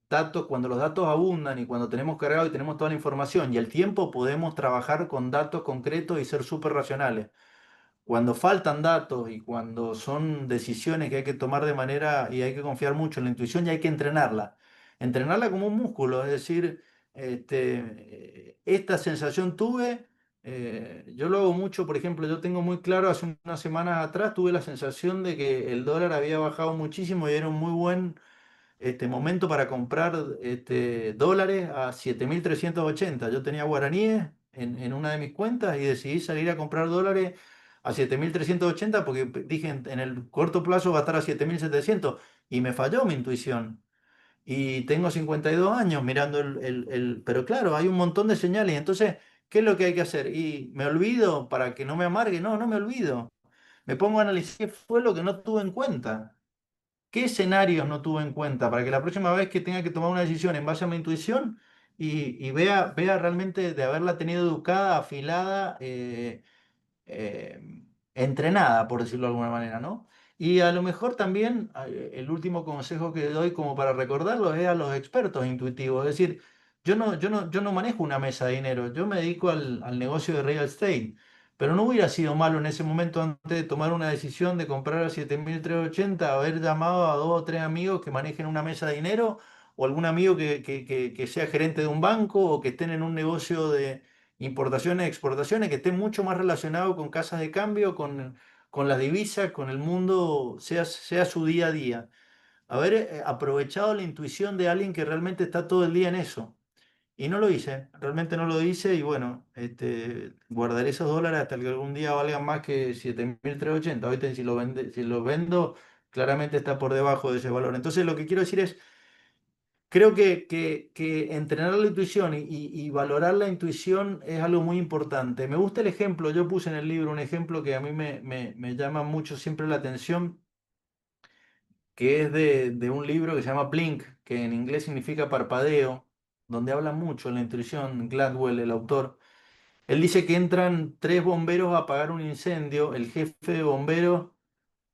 datos, cuando los datos abundan y cuando tenemos cargado y tenemos toda la información y el tiempo, podemos trabajar con datos concretos y ser súper racionales. Cuando faltan datos y cuando son decisiones que hay que tomar de manera y hay que confiar mucho en la intuición y hay que entrenarla. Entrenarla como un músculo, es decir, esta sensación tuve, yo lo hago mucho, por ejemplo, yo tengo muy claro, hace unas semanas atrás tuve la sensación de que el dólar había bajado muchísimo y era un muy buen momento para comprar dólares a 7.380. Yo tenía guaraníes en una de mis cuentas y decidí salir a comprar dólares a 7.380 porque dije en el corto plazo va a estar a 7.700 y me falló mi intuición. Y tengo 52 años mirando Pero claro, hay un montón de señales. Entonces, ¿qué es lo que hay que hacer? Y me olvido para que no me amargue. No, no me olvido. Me pongo a analizar qué fue lo que no tuve en cuenta. ¿Qué escenarios no tuve en cuenta para que la próxima vez que tenga que tomar una decisión en base a mi intuición y vea realmente de haberla tenido educada, afilada, entrenada, por decirlo de alguna manera, ¿no? Y a lo mejor también el último consejo que doy como para recordarlo es a los expertos intuitivos. Es decir, yo no manejo una mesa de dinero, yo me dedico al negocio de real estate. Pero no hubiera sido malo en ese momento antes de tomar una decisión de comprar a 7.380 haber llamado a 2 o 3 amigos que manejen una mesa de dinero o algún amigo que sea gerente de un banco o que estén en un negocio de importaciones, exportaciones, que estén mucho más relacionados con casas de cambio, con las divisas, con el mundo, sea su día a día. Haber aprovechado la intuición de alguien que realmente está todo el día en eso. Y no lo hice, realmente no lo hice y bueno, guardaré esos dólares hasta que algún día valgan más que 7.380. Ahorita si lo vendo, claramente está por debajo de ese valor. Entonces lo que quiero decir es, creo que entrenar la intuición y valorar la intuición es algo muy importante. Me gusta el ejemplo, yo puse en el libro un ejemplo que a mí me llama mucho siempre la atención, que es de un libro que se llama Blink, que en inglés significa parpadeo, donde habla mucho de la intuición, Gladwell, el autor. Él dice que entran 3 bomberos a apagar un incendio, el jefe de bomberos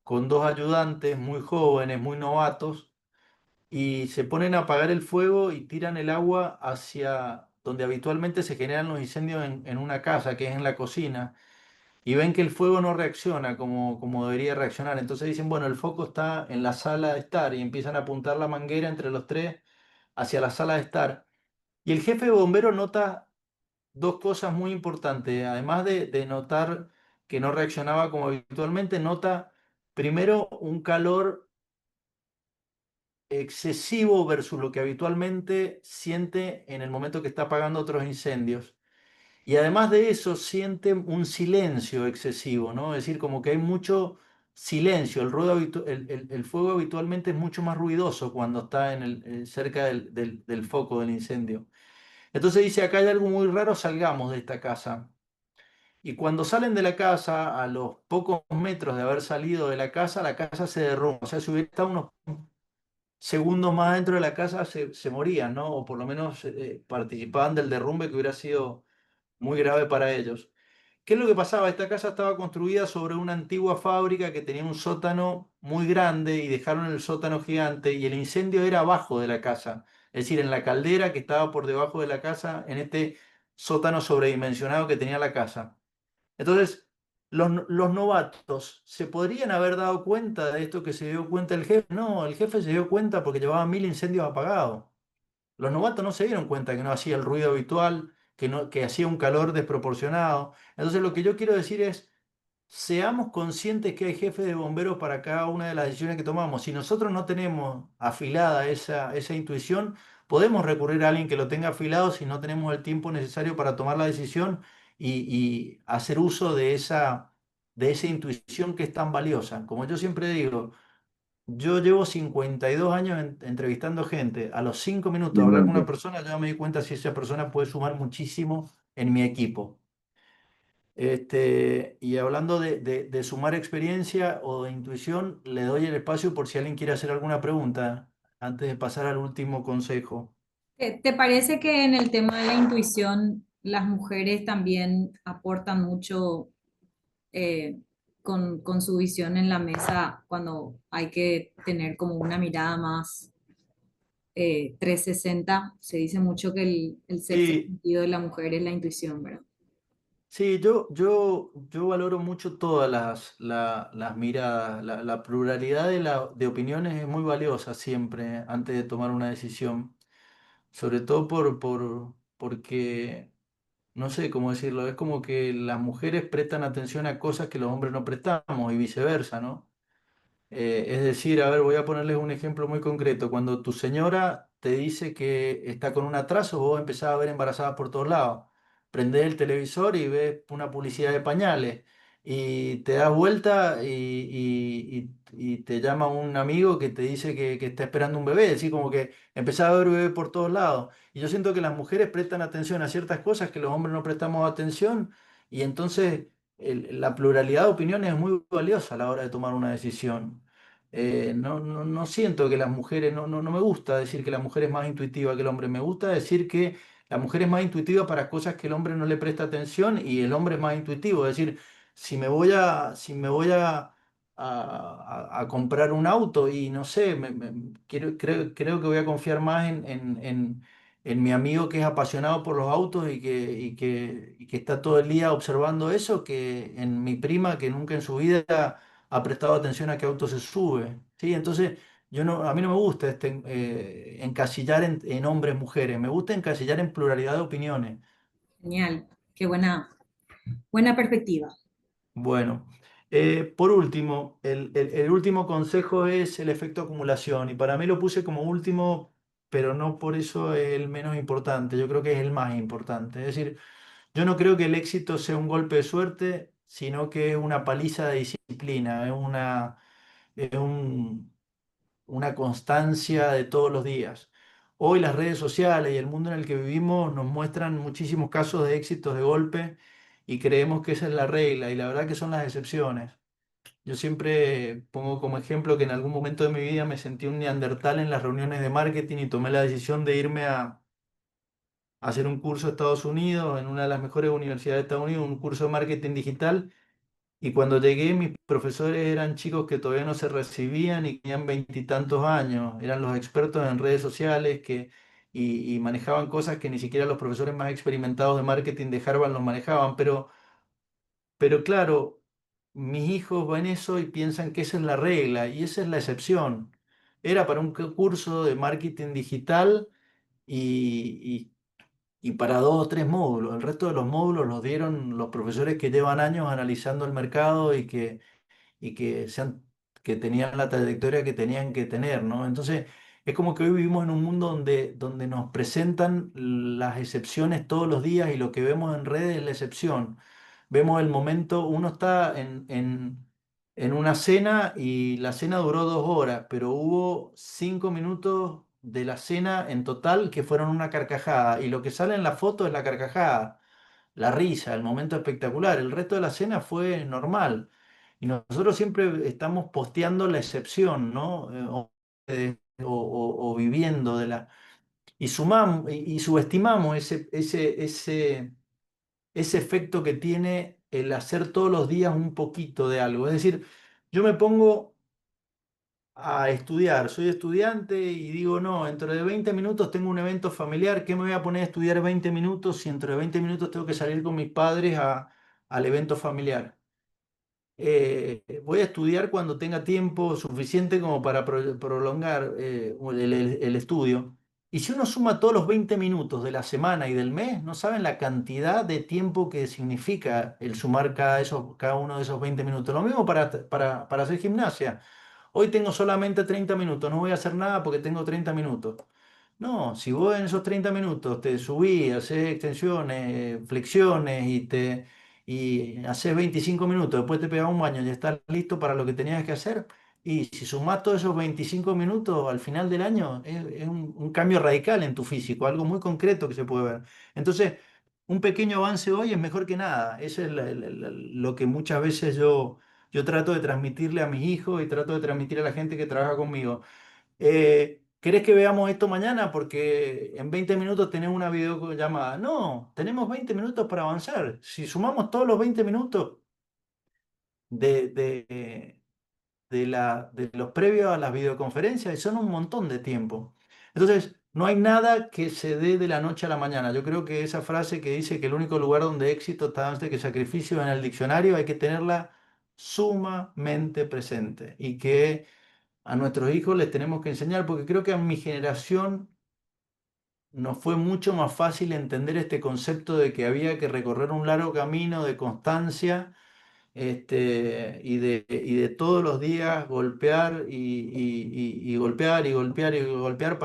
con 2 ayudantes muy jóvenes, muy novatos, y se ponen a apagar el fuego y tiran el agua hacia donde habitualmente se generan los incendios en una casa, que es en la cocina, y ven que el fuego no reacciona como debería reaccionar. Entonces dicen, bueno, el foco está en la sala de estar y empiezan a apuntar la manguera entre los tres hacia la sala de estar. Y el jefe de bomberos nota 2 cosas muy importantes, además de notar que no reaccionaba como habitualmente, nota primero un calor excesivo versus lo que habitualmente siente en el momento que está apagando otros incendios. Y además de eso, sienten un silencio excesivo, ¿no? Es decir, como que hay mucho silencio. El fuego habitualmente es mucho más ruidoso cuando está cerca del foco del incendio. Entonces dice, acá hay algo muy raro, salgamos de esta casa. Y cuando salen de la casa, a los pocos metros de haber salido de la casa se derrumba. O sea, si hubiera estado unos segundos más dentro de la casa, se morían, ¿no? O por lo menos participaban del derrumbe que hubiera sido muy grave para ellos. ¿Qué es lo que pasaba? Esta casa estaba construida sobre una antigua fábrica que tenía un sótano muy grande y dejaron el sótano gigante y el incendio era abajo de la casa, es decir, en la caldera que estaba por debajo de la casa, en este sótano sobredimensionado que tenía la casa. Entonces, los novatos se podrían haber dado cuenta de esto que se dio cuenta el jefe. No, el jefe se dio cuenta porque llevaba 1000 incendios apagados. Los novatos no se dieron cuenta que no hacía el ruido habitual, que hacía un calor desproporcionado. Entonces, lo que yo quiero decir es, seamos conscientes que hay jefes de bomberos para cada una de las decisiones que tomamos. Si nosotros no tenemos afilada esa intuición, podemos recurrir a alguien que lo tenga afilado si no tenemos el tiempo necesario para tomar la decisión y hacer uso de esa intuición que es tan valiosa. Como yo siempre digo, yo llevo 52 años entrevistando gente. A los 5 minutos de hablar con una persona, ya me di cuenta si esa persona puede sumar muchísimo en mi equipo. Y hablando de sumar experiencia o de intuición, le doy el espacio por si alguien quiere hacer alguna pregunta antes de pasar al último consejo. ¿Te parece que en el tema de la intuición las mujeres también aportan mucho eh, con su visión en la mesa cuando hay que tener como una mirada más 360? Se dice mucho que el sexto Sí, sentido de la mujer es la intuición, ¿verdad? sí, yo valoro mucho todas las miradas. La pluralidad de opiniones es muy valiosa siempre antes de tomar una decisión. Sobre todo porque, no sé cómo decirlo, es como que las mujeres prestan atención a cosas que los hombres no prestamos y viceversa, ¿no? Es decir, a ver, voy a ponerles un ejemplo muy concreto. Cuando tu señora te dice que está con un atraso, vos empezás a ver embarazadas por todos lados. Prendés el televisor y ves una publicidad de pañales y te das vuelta y te llama un amigo que te dice que está esperando un bebé. Así como que empezás a ver bebé por todos lados. Y yo siento que las mujeres prestan atención a ciertas cosas que los hombres no prestamos atención y entonces la pluralidad de opiniones es muy valiosa a la hora de tomar una decisión. No siento que las mujeres, no me gusta decir que la mujer es más intuitiva que el hombre, me gusta decir que la mujer es más intuitiva para cosas que el hombre no le presta atención y el hombre es más intuitivo. Es decir, si me voy a comprar un auto y no sé, creo que voy a confiar más en mi amigo que es apasionado por los autos y que está todo el día observando eso, que en mi prima que nunca en su vida ha prestado atención a qué auto se sube. ¿Sí? Entonces, a mí no me gusta encasillar en hombres, mujeres, me gusta encasillar en pluralidad de opiniones. Genial, qué buena perspectiva. Bueno, por último, el último consejo es el efecto acumulación y para mí lo puse como último, pero no por eso es el menos importante, yo creo que es el más importante. Es decir, yo no creo que el éxito sea un golpe de suerte, sino que es una paliza de disciplina, es una constancia de todos los días. Hoy las redes sociales y el mundo en el que vivimos nos muestran muchísimos casos de éxitos de golpe y creemos que esa es la regla y la verdad que son las excepciones. Yo siempre pongo como ejemplo que en algún momento de mi vida me sentí un neandertal en las reuniones de marketing y tomé la decisión de irme a hacer un curso a Estados Unidos, en una de las mejores universidades de Estados Unidos, un curso de marketing digital. Y cuando llegué, mis profesores eran chicos que todavía no se recibían y tenían veintitantos años. Eran los expertos en redes sociales y manejaban cosas que ni siquiera los profesores más experimentados de marketing de Harvard los manejaban. Pero claro, mis hijos ven eso y piensan que esa es la regla y esa es la excepción. Era para un curso de marketing digital y, y para 2 o 3 módulos. El resto de los módulos los dieron los profesores que llevan años analizando el mercado y que tenían la trayectoria que tenían que tener, ¿no? Entonces, Es como que hoy vivimos en un mundo donde nos presentan las excepciones todos los días y lo que vemos en redes es la excepción. Vemos el momento, uno está en una cena y la cena duró 2 horas, pero hubo 5 minutos de la cena en total que fueron una carcajada y lo que sale en la foto es la carcajada, la risa, el momento espectacular. El resto de la cena fue normal. Y nosotros siempre estamos posteando la excepción, ¿no? O viviendo de la... Y sumamos y subestimamos ese efecto que tiene el hacer todos los días un poquito de algo. Es decir, yo me pongo a estudiar, soy estudiante y digo, no, dentro de 20 minutos tengo un evento familiar, ¿qué me voy a poner a estudiar 20 minutos si dentro de 20 minutos tengo que salir con mis padres al evento familiar? Voy a estudiar cuando tenga tiempo suficiente como para prolongar el estudio. Y si uno suma todos los 20 minutos de la semana y del mes, no saben la cantidad de tiempo que significa el sumar cada uno de esos 20 minutos. Lo mismo para hacer gimnasia. Hoy tengo solamente 30 minutos, no voy a hacer nada porque tengo 30 minutos. No, si vos en esos 30 minutos te subís, haces extensiones, flexiones y haces 25 minutos, después te pegas un baño y estás listo para lo que tenías que hacer. Y si sumás todos esos 25 minutos al final del año, es un cambio radical en tu físico, algo muy concreto que se puede ver. Entonces, un pequeño avance hoy es mejor que nada. Eso es lo que muchas veces yo trato de transmitirle a mis hijos y trato de transmitir a la gente que trabaja conmigo. ¿Querés que veamos esto mañana? Porque en 20 minutos tenés una videollamada. No, tenemos 20 minutos para avanzar. Si sumamos todos los 20 minutos de, de, de los previos a las videoconferencias, son un montón de tiempo. Entonces, no hay nada que se dé de la noche a la mañana. Yo creo que esa frase que dice que el único lugar donde éxito está antes que sacrificio en el diccionario, hay que tenerla sumamente presente y que a nuestros hijos les tenemos que enseñar, porque creo que a mi generación nos fue mucho más fácil entender este concepto de que había que recorrer un largo camino de constancia, y de todos los días golpear y golpear y golpear y golpear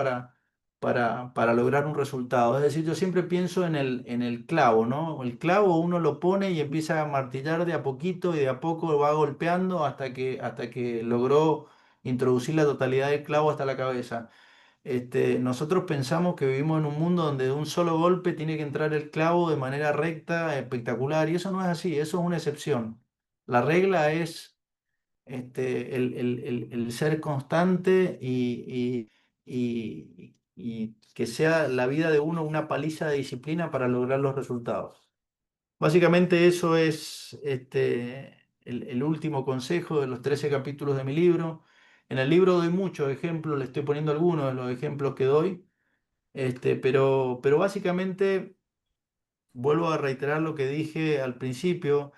para lograr un resultado. Es decir, yo siempre pienso en el clavo, ¿no? El clavo uno lo pone y empieza a martillar de a poquito y de a poco va golpeando hasta que logró introducir la totalidad del clavo hasta la cabeza. Nosotros pensamos que vivimos en un mundo donde de un solo golpe tiene que entrar el clavo de manera recta, espectacular, y eso no es así, eso es una excepción. La regla es el ser constante y que sea la vida de uno una paliza de disciplina para lograr los resultados. Básicamente eso es el último consejo de los 13 capítulos de mi libro. En el libro doy muchos ejemplos, le estoy poniendo algunos de los ejemplos que doy, pero básicamente vuelvo a reiterar lo que dije al principio.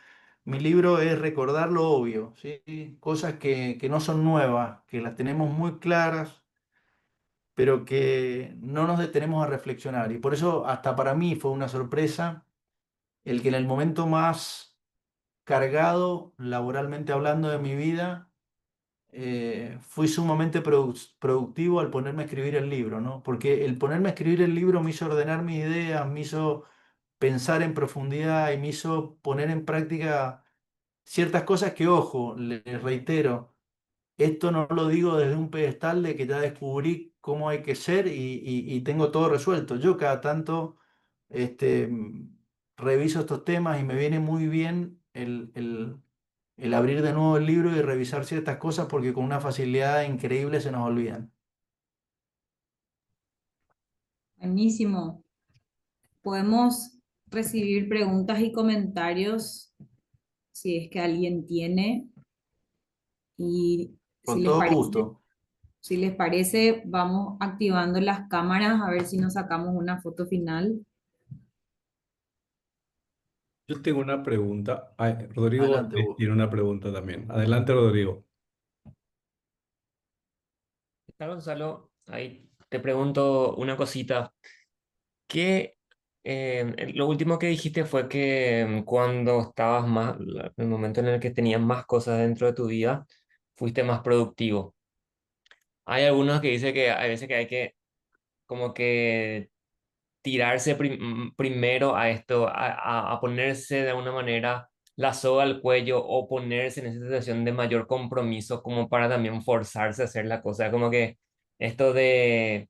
Mi libro es recordar lo obvio, ¿sí? Cosas que no son nuevas, que las tenemos muy claras, pero que no nos detenemos a reflexionar. Y por eso hasta para mí fue una sorpresa el que en el momento más cargado, laboralmente hablando de mi vida, fui sumamente productivo al ponerme a escribir el libro, ¿no? Porque el ponerme a escribir el libro me hizo ordenar mis ideas, me hizo pensar en profundidad y me hizo poner en práctica ciertas cosas que, ojo, les reitero, esto no lo digo desde un pedestal de que ya descubrí cómo hay que ser y tengo todo resuelto. Yo cada tanto este, reviso estos temas y me viene muy bien el abrir de nuevo el libro y revisar ciertas cosas porque con una facilidad increíble se nos olvidan. Buenísimo. Podemos recibir preguntas y comentarios si es que alguien tiene. Y si Con les todo parece, gusto. si les parece, vamos activando las cámaras a ver si nos sacamos una foto final. Yo tengo una pregunta. Ay, Rodrigo Adelante, Hugo. tiene una pregunta también. Adelante, Rodrigo. ¿Qué tal, Gonzalo? Ahí te pregunto una cosita. ¿Qué, lo último que dijiste fue que cuando estabas más, el momento en el que tenías más cosas dentro de tu vida, fuiste más productivo. hay algunos que dicen que hay veces que hay que como que tirarse primero a esto, a ponerse de alguna manera la soga al cuello o ponerse en esa situación de mayor compromiso como para también forzarse a hacer la cosa. Como que esto de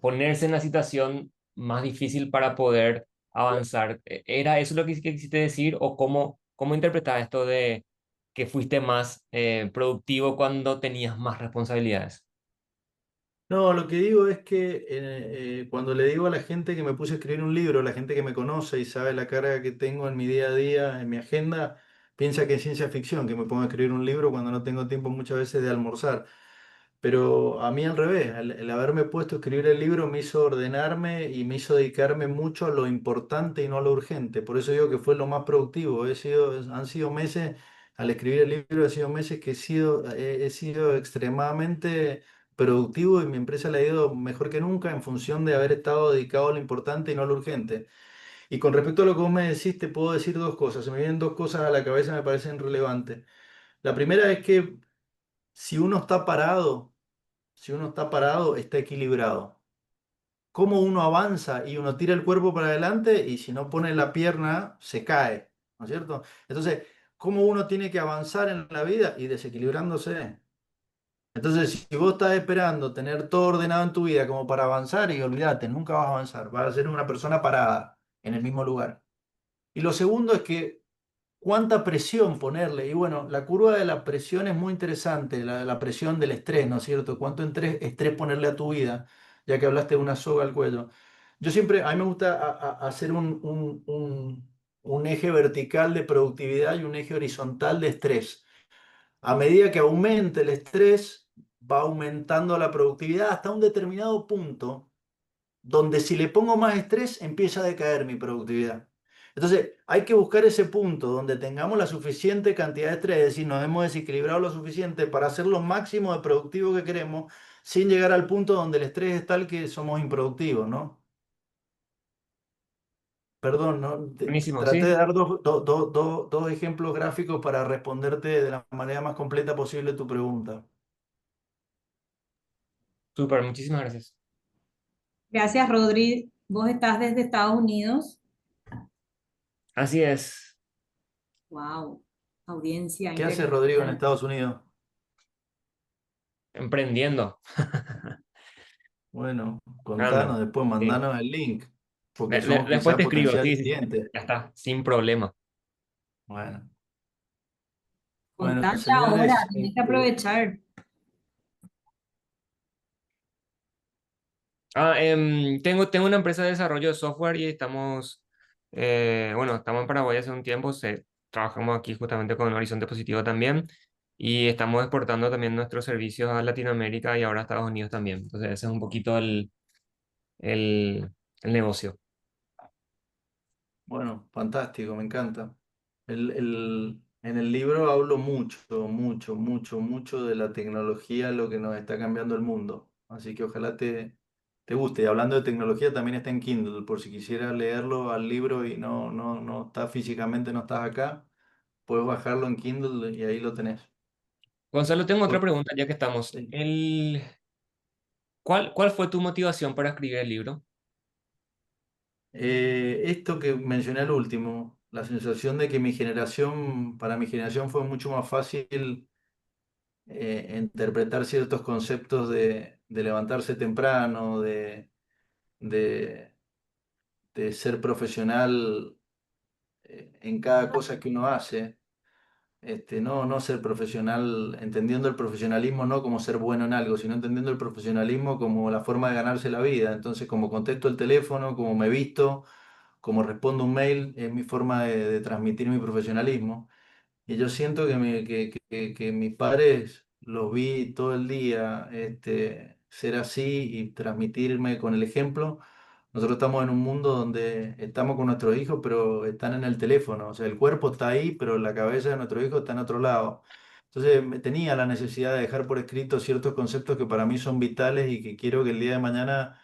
ponerse en la situación más difícil para poder avanzar. ¿Era eso lo que quisiste decir o cómo interpretas esto de que fuiste más productivo cuando tenías más responsabilidades? No, lo que digo es que cuando le digo a la gente que me puse a escribir un libro, la gente que me conoce y sabe la carga que tengo en mi día a día, en mi agenda, piensa que es ciencia ficción, que me pongo a escribir un libro cuando no tengo tiempo muchas veces de almorzar. Pero a mí al revés, el haberme puesto a escribir el libro me hizo ordenarme y me hizo dedicarme mucho a lo importante y no a lo urgente. Por eso digo que fue lo más productivo. Han sido meses, al escribir el libro, han sido meses que he sido extremadamente productivo y mi empresa le ha ido mejor que nunca en función de haber estado dedicado a lo importante y no a lo urgente. Y con respecto a lo que vos me decís, te puedo decir dos cosas. Se me vienen dos cosas a la cabeza que me parecen relevantes. La primera es que si uno está parado, si uno está parado, está equilibrado. Cómo uno avanza y uno tira el cuerpo para adelante y si no pone la pierna, se cae, ¿no es cierto? Entonces, cómo uno tiene que avanzar en la vida y desequilibrándose. Entonces, si vos estás esperando tener todo ordenado en tu vida como para avanzar, y olvídate, nunca vas a avanzar, vas a ser una persona parada en el mismo lugar. Y lo segundo es que cuánta presión ponerle. Y bueno, la curva de la presión es muy interesante, la presión del estrés, ¿no es cierto? ¿Cuánto estrés ponerle a tu vida? Ya que hablaste de una soga al cuello. Yo siempre, a mí me gusta hacer un eje vertical de productividad y un eje horizontal de estrés. A medida que aumente el estrés, va aumentando la productividad hasta un determinado punto donde si le pongo más estrés empieza a decaer mi productividad. Entonces, hay que buscar ese punto donde tengamos la suficiente cantidad de estrés, es decir, nos hemos desequilibrado lo suficiente para hacer lo máximo de productivo que queremos, sin llegar al punto donde el estrés es tal que somos improductivos, ¿no? Perdón, ¿no? Buenísimo, Traté de sí, dar dos ejemplos gráficos para responderte de la manera más completa posible tu pregunta. súper, muchísimas gracias. Gracias, Rodri. Vos estás desde Estados Unidos. Así es, Wow, audiencia ¿Qué hace Rodrigo en internacional. Estados Unidos? emprendiendo. Bueno, contanos Ando, después, sí. mandanos el link, porque somos Después quizás te escribo, sí, potenciales sí, sí, clientes. ya está, sin problema. Bueno, bueno, Contate ahora, señores, tienes que aprovechar. Tengo una empresa de desarrollo de software y bueno, estamos en Paraguay hace un tiempo, trabajamos aquí justamente con Horizonte Positivo también y estamos exportando también nuestros servicios a Latinoamérica y ahora a Estados Unidos también. Entonces ese es un poquito el, el negocio. bueno, fantástico, me encanta. En el libro hablo mucho de la tecnología, lo que nos está cambiando el mundo. Así que ojalá te guste. Y hablando de tecnología, también está en Kindle, por si quisieras leerlo al libro y no estás físicamente, no estás acá, puedes bajarlo en Kindle y ahí lo tenés. Gonzalo, tengo otra Por- pregunta ya que estamos. sí. ¿Cuál fue tu motivación para escribir el libro? Esto que mencioné al último, la sensación de que para mi generación fue mucho más fácil interpretar ciertos conceptos de levantarse temprano, de, de ser profesional en cada cosa que uno hace. No ser profesional, entendiendo el profesionalismo no como ser bueno en algo, sino entendiendo el profesionalismo como la forma de ganarse la vida. Entonces, como contesto el teléfono, como me visto, como respondo un mail, es mi forma de transmitir mi profesionalismo. Y yo siento que mis padres los vi todo el día ser así y transmitirme con el ejemplo. Nosotros estamos en un mundo donde estamos con nuestros hijos, pero están en el teléfono. O sea, el cuerpo está ahí, pero la cabeza de nuestro hijo está en otro lado. Entonces, tenía la necesidad de dejar por escrito ciertos conceptos que para mí son vitales y que quiero que el día de mañana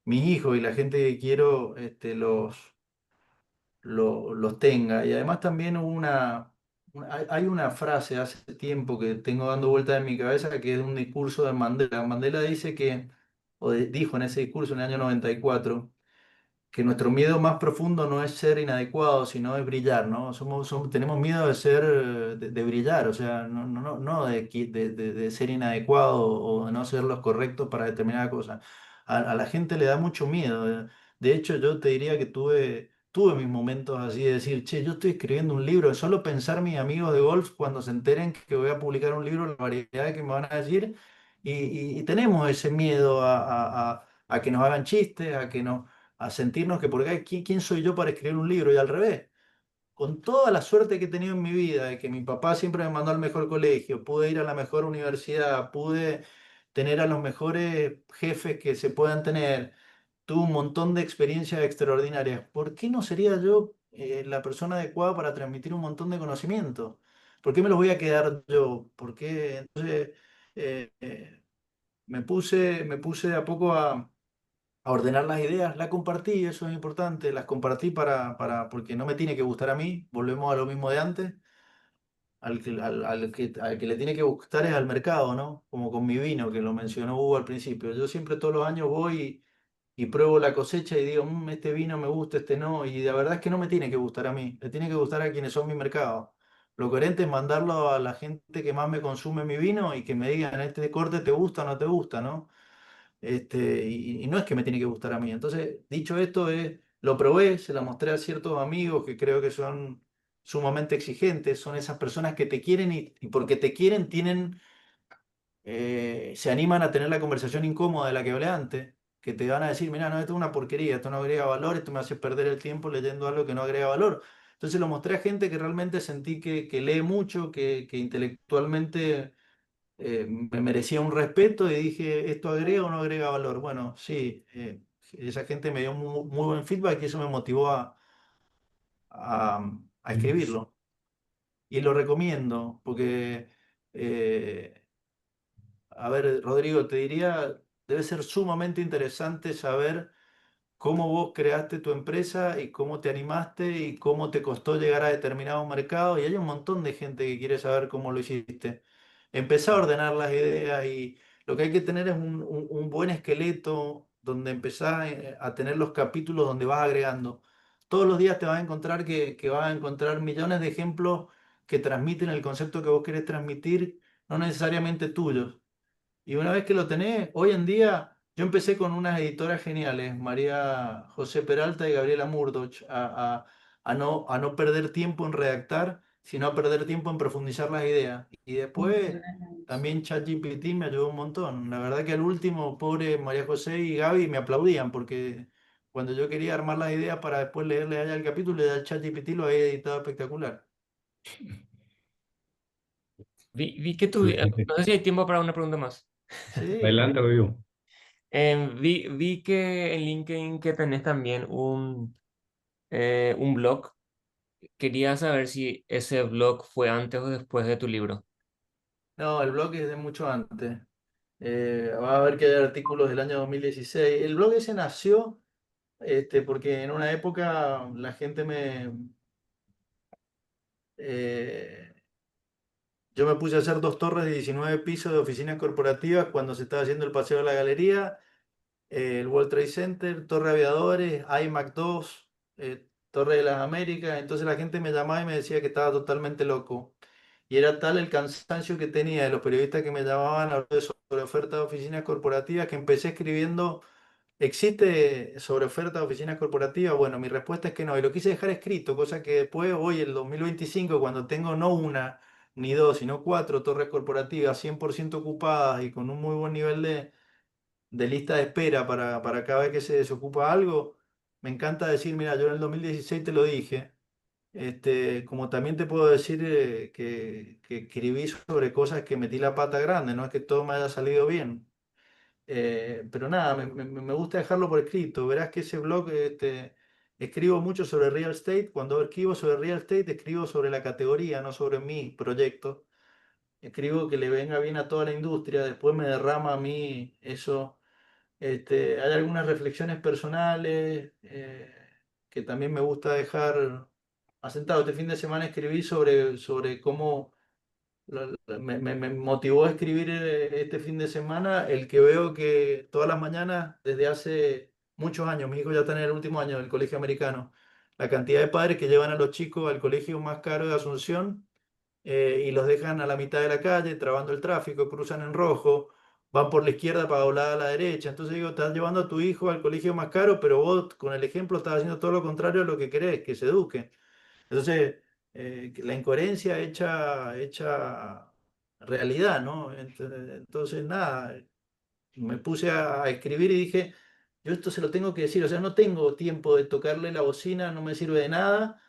mis hijos y la gente que quiero los tenga. Y además también hubo Hay una frase hace tiempo que tengo dando vueltas en mi cabeza que es un discurso de Mandela. Mandela dice que, dijo en ese discurso en el año 94 que nuestro miedo más profundo no es ser inadecuado, sino es brillar, ¿no? Tenemos miedo de ser, de brillar, o sea, no de ser inadecuado o de no ser los correctos para determinada cosa. A la gente le da mucho miedo. De hecho, yo te diría que tuve mis momentos así de decir, che, yo estoy escribiendo un libro, solo pensar mis amigos de golf cuando se enteren que voy a publicar un libro, la variedad que me van a decir, y tenemos ese miedo a que nos hagan chistes, a sentirnos que porque ¿quién soy yo para escribir un libro? Y al revés, con toda la suerte que he tenido en mi vida, de que mi papá siempre me mandó al mejor colegio, pude ir a la mejor universidad, pude tener a los mejores jefes que se puedan tener, tuve un montón de experiencias extraordinarias. ¿Por qué no sería yo la persona adecuada para transmitir un montón de conocimiento? ¿Por qué me los voy a quedar yo? ¿Por qué? Entonces, eh, eh, me puse de a poco a ordenar las ideas, la compartí, eso es importante, las compartí porque no me tiene que gustar a mí, volvemos a lo mismo de antes, al que le tiene que gustar es al mercado, ¿no? Como con mi vino, que lo mencionó Hugo al principio. Yo siempre todos los años voy y pruebo la cosecha y digo, este vino me gusta, este no", y la verdad es que no me tiene que gustar a mí, le tiene que gustar a quienes son mi mercado. Lo coherente es mandarlo a la gente que más me consume mi vino y que me digan, este corte te gusta o no te gusta, ¿no? Y no es que me tiene que gustar a mí. Entonces, dicho esto, lo probé, se lo mostré a ciertos amigos que creo que son sumamente exigentes, son esas personas que te quieren y porque te quieren se animan a tener la conversación incómoda de la que hablé antes, que te van a decir, mira, no, esto es una porquería, esto no agrega valor, esto me hace perder el tiempo leyendo algo que no agrega valor. Entonces lo mostré a gente que realmente sentí que lee mucho, que intelectualmente me merecía un respeto y dije, ¿esto agrega o no agrega valor? Bueno, sí, esa gente me dio muy buen feedback y eso me motivó a escribirlo. Y lo recomiendo porque, eh, a ver, Rodrigo, te diría, debe ser sumamente interesante saber cómo vos creaste tu empresa y cómo te animaste y cómo te costó llegar a determinado mercado. Y hay un montón de gente que quiere saber cómo lo hiciste. Empezá a ordenar las ideas y lo que hay que tener es un buen esqueleto donde empezás a tener los capítulos donde vas agregando. Todos los días te vas a encontrar que vas a encontrar millones de ejemplos que transmiten el concepto que vos querés transmitir, no necesariamente tuyos. Y una vez que lo tenés, hoy en día yo empecé con unas editoras geniales, María José Peralta y Gabriela Murdoch, a no perder tiempo en redactar, sino a perder tiempo en profundizar las ideas. Y después también ChatGPT me ayudó un montón. La verdad que al último, pobre María José y Gaby me aplaudían porque cuando yo quería armar las ideas para después leerle allá el capítulo, ya el ChatGPT lo había editado espectacular. Vi que tú, Excelente. no sé si hay tiempo para una pregunta más. Sí. Adelante, Rodrigo. Vi que en LinkedIn que tenés también un blog. Quería saber si ese blog fue antes o después de tu libro. No, el blog es de mucho antes. Va a ver que hay artículos del año 2016. El blog ese nació porque en una época la gente eh, yo me puse a hacer dos torres de 19 pisos de oficinas corporativas cuando se estaba haciendo el paseo de la galería, el World Trade Center, Torre Aviadores, iMac 2, Torre de las Américas. Entonces la gente me llamaba y me decía que estaba totalmente loco. Y era tal el cansancio que tenía de los periodistas que me llamaban a hablar sobre ofertas de oficinas corporativas que empecé escribiendo. ¿Existe sobre oferta de oficinas corporativas? Bueno, mi respuesta es que no, y lo quise dejar escrito, cosa que después, hoy, el 2025, cuando tengo no una ni dos, sino cuatro torres corporativas 100% ocupadas y con un muy buen nivel de lista de espera para cada vez que se desocupa algo, me encanta decir, mira, yo en el 2016 te lo dije, como también te puedo decir que escribí sobre cosas que metí la pata grande, no es que todo me haya salido bien. Pero nada, me gusta dejarlo por escrito. Verás que ese blog, escribo mucho sobre real estate. Cuando escribo sobre real estate, escribo sobre la categoría, no sobre mi proyecto. Escribo que le venga bien a toda la industria. Después me derrama a mí eso. Hay algunas reflexiones personales que también me gusta dejar asentado. Este fin de semana escribí sobre cómo me motivó a escribir este fin de semana el que veo que todas las mañanas, desde hace muchos años, mi hijo ya está en el último año del colegio americano, la cantidad de padres que llevan a los chicos al colegio más caro de Asunción y los dejan a la mitad de la calle, trabando el tráfico, cruzan en rojo, van por la izquierda para doblar a la derecha. Entonces digo, estás llevando a tu hijo al colegio más caro, pero vos con el ejemplo estás haciendo todo lo contrario a lo que querés, que se eduque. Entonces, la incoherencia hecha realidad, ¿no? Entonces, nada, me puse a escribir y dije, yo esto se lo tengo que decir, o sea, no tengo tiempo de tocarle la bocina, no me sirve de nada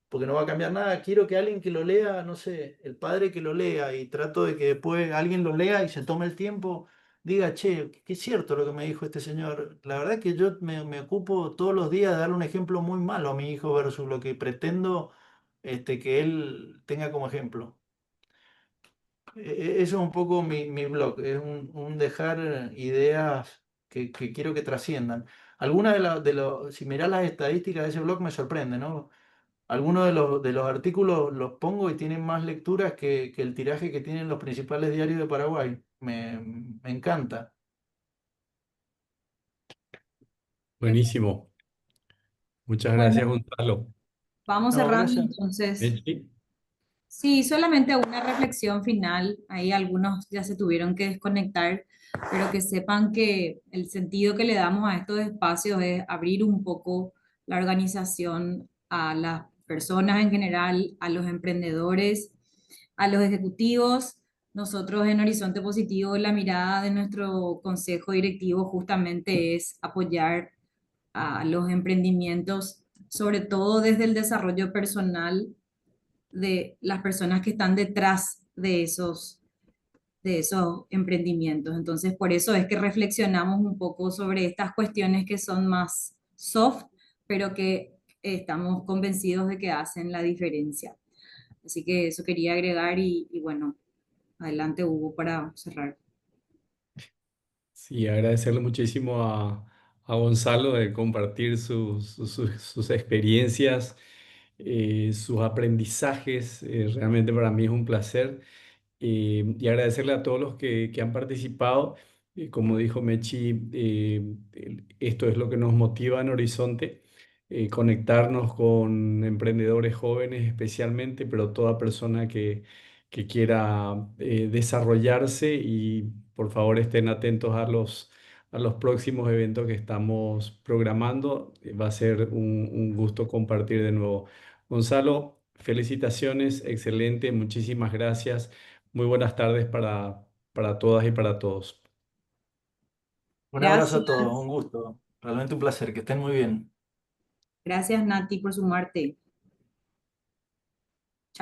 porque no va a cambiar nada. Quiero que alguien que lo lea, no sé, el padre que lo lea y trato de que después alguien lo lea y se tome el tiempo, diga, che, qué es cierto lo que me dijo este señor. La verdad que yo me ocupo todos los días de darle un ejemplo muy malo a mi hijo versus lo que pretendo que él tenga como ejemplo. Eso es un poco mi blog, es un dejar ideas que quiero que trasciendan. Algunas si mirás las estadísticas de ese blog me sorprende, ¿no? Algunos de los artículos los pongo y tienen más lecturas que el tiraje que tienen los principales diarios de Paraguay. Me encanta. Buenísimo. Muchas Bueno, gracias, Gonzalo. vamos No, cerrando gracias. entonces. Mechi. Sí, solamente una reflexión final. Ahí algunos ya se tuvieron que desconectar, pero que sepan que el sentido que le damos a estos espacios es abrir un poco la organización a las personas en general, a los emprendedores, a los ejecutivos. Nosotros en Horizonte Positivo, la mirada de nuestro consejo directivo justamente es apoyar a los emprendimientos, sobre todo desde el desarrollo personal de las personas que están detrás de esos emprendimientos. Entonces, por eso es que reflexionamos un poco sobre estas cuestiones que son más soft, pero que estamos convencidos de que hacen la diferencia. Así que eso quería agregar y bueno, adelante Hugo para cerrar. Sí, agradecerle muchísimo a Gonzalo de compartir sus experiencias, sus aprendizajes. Realmente para mí es un placer. Y agradecerle a todos los que han participado. Como dijo Mechi, esto es lo que nos motiva en Horizonte, conectarnos con emprendedores jóvenes especialmente, pero toda persona que quiera desarrollarse y por favor estén atentos a los próximos eventos que estamos programando. Va a ser un gusto compartir de nuevo. Gonzalo, felicitaciones, excelente, muchísimas gracias. Muy buenas tardes para todas y para todos. Un abrazo a todos, Gracias, un gusto. Realmente un placer, que estén muy bien. gracias Nati por sumarte.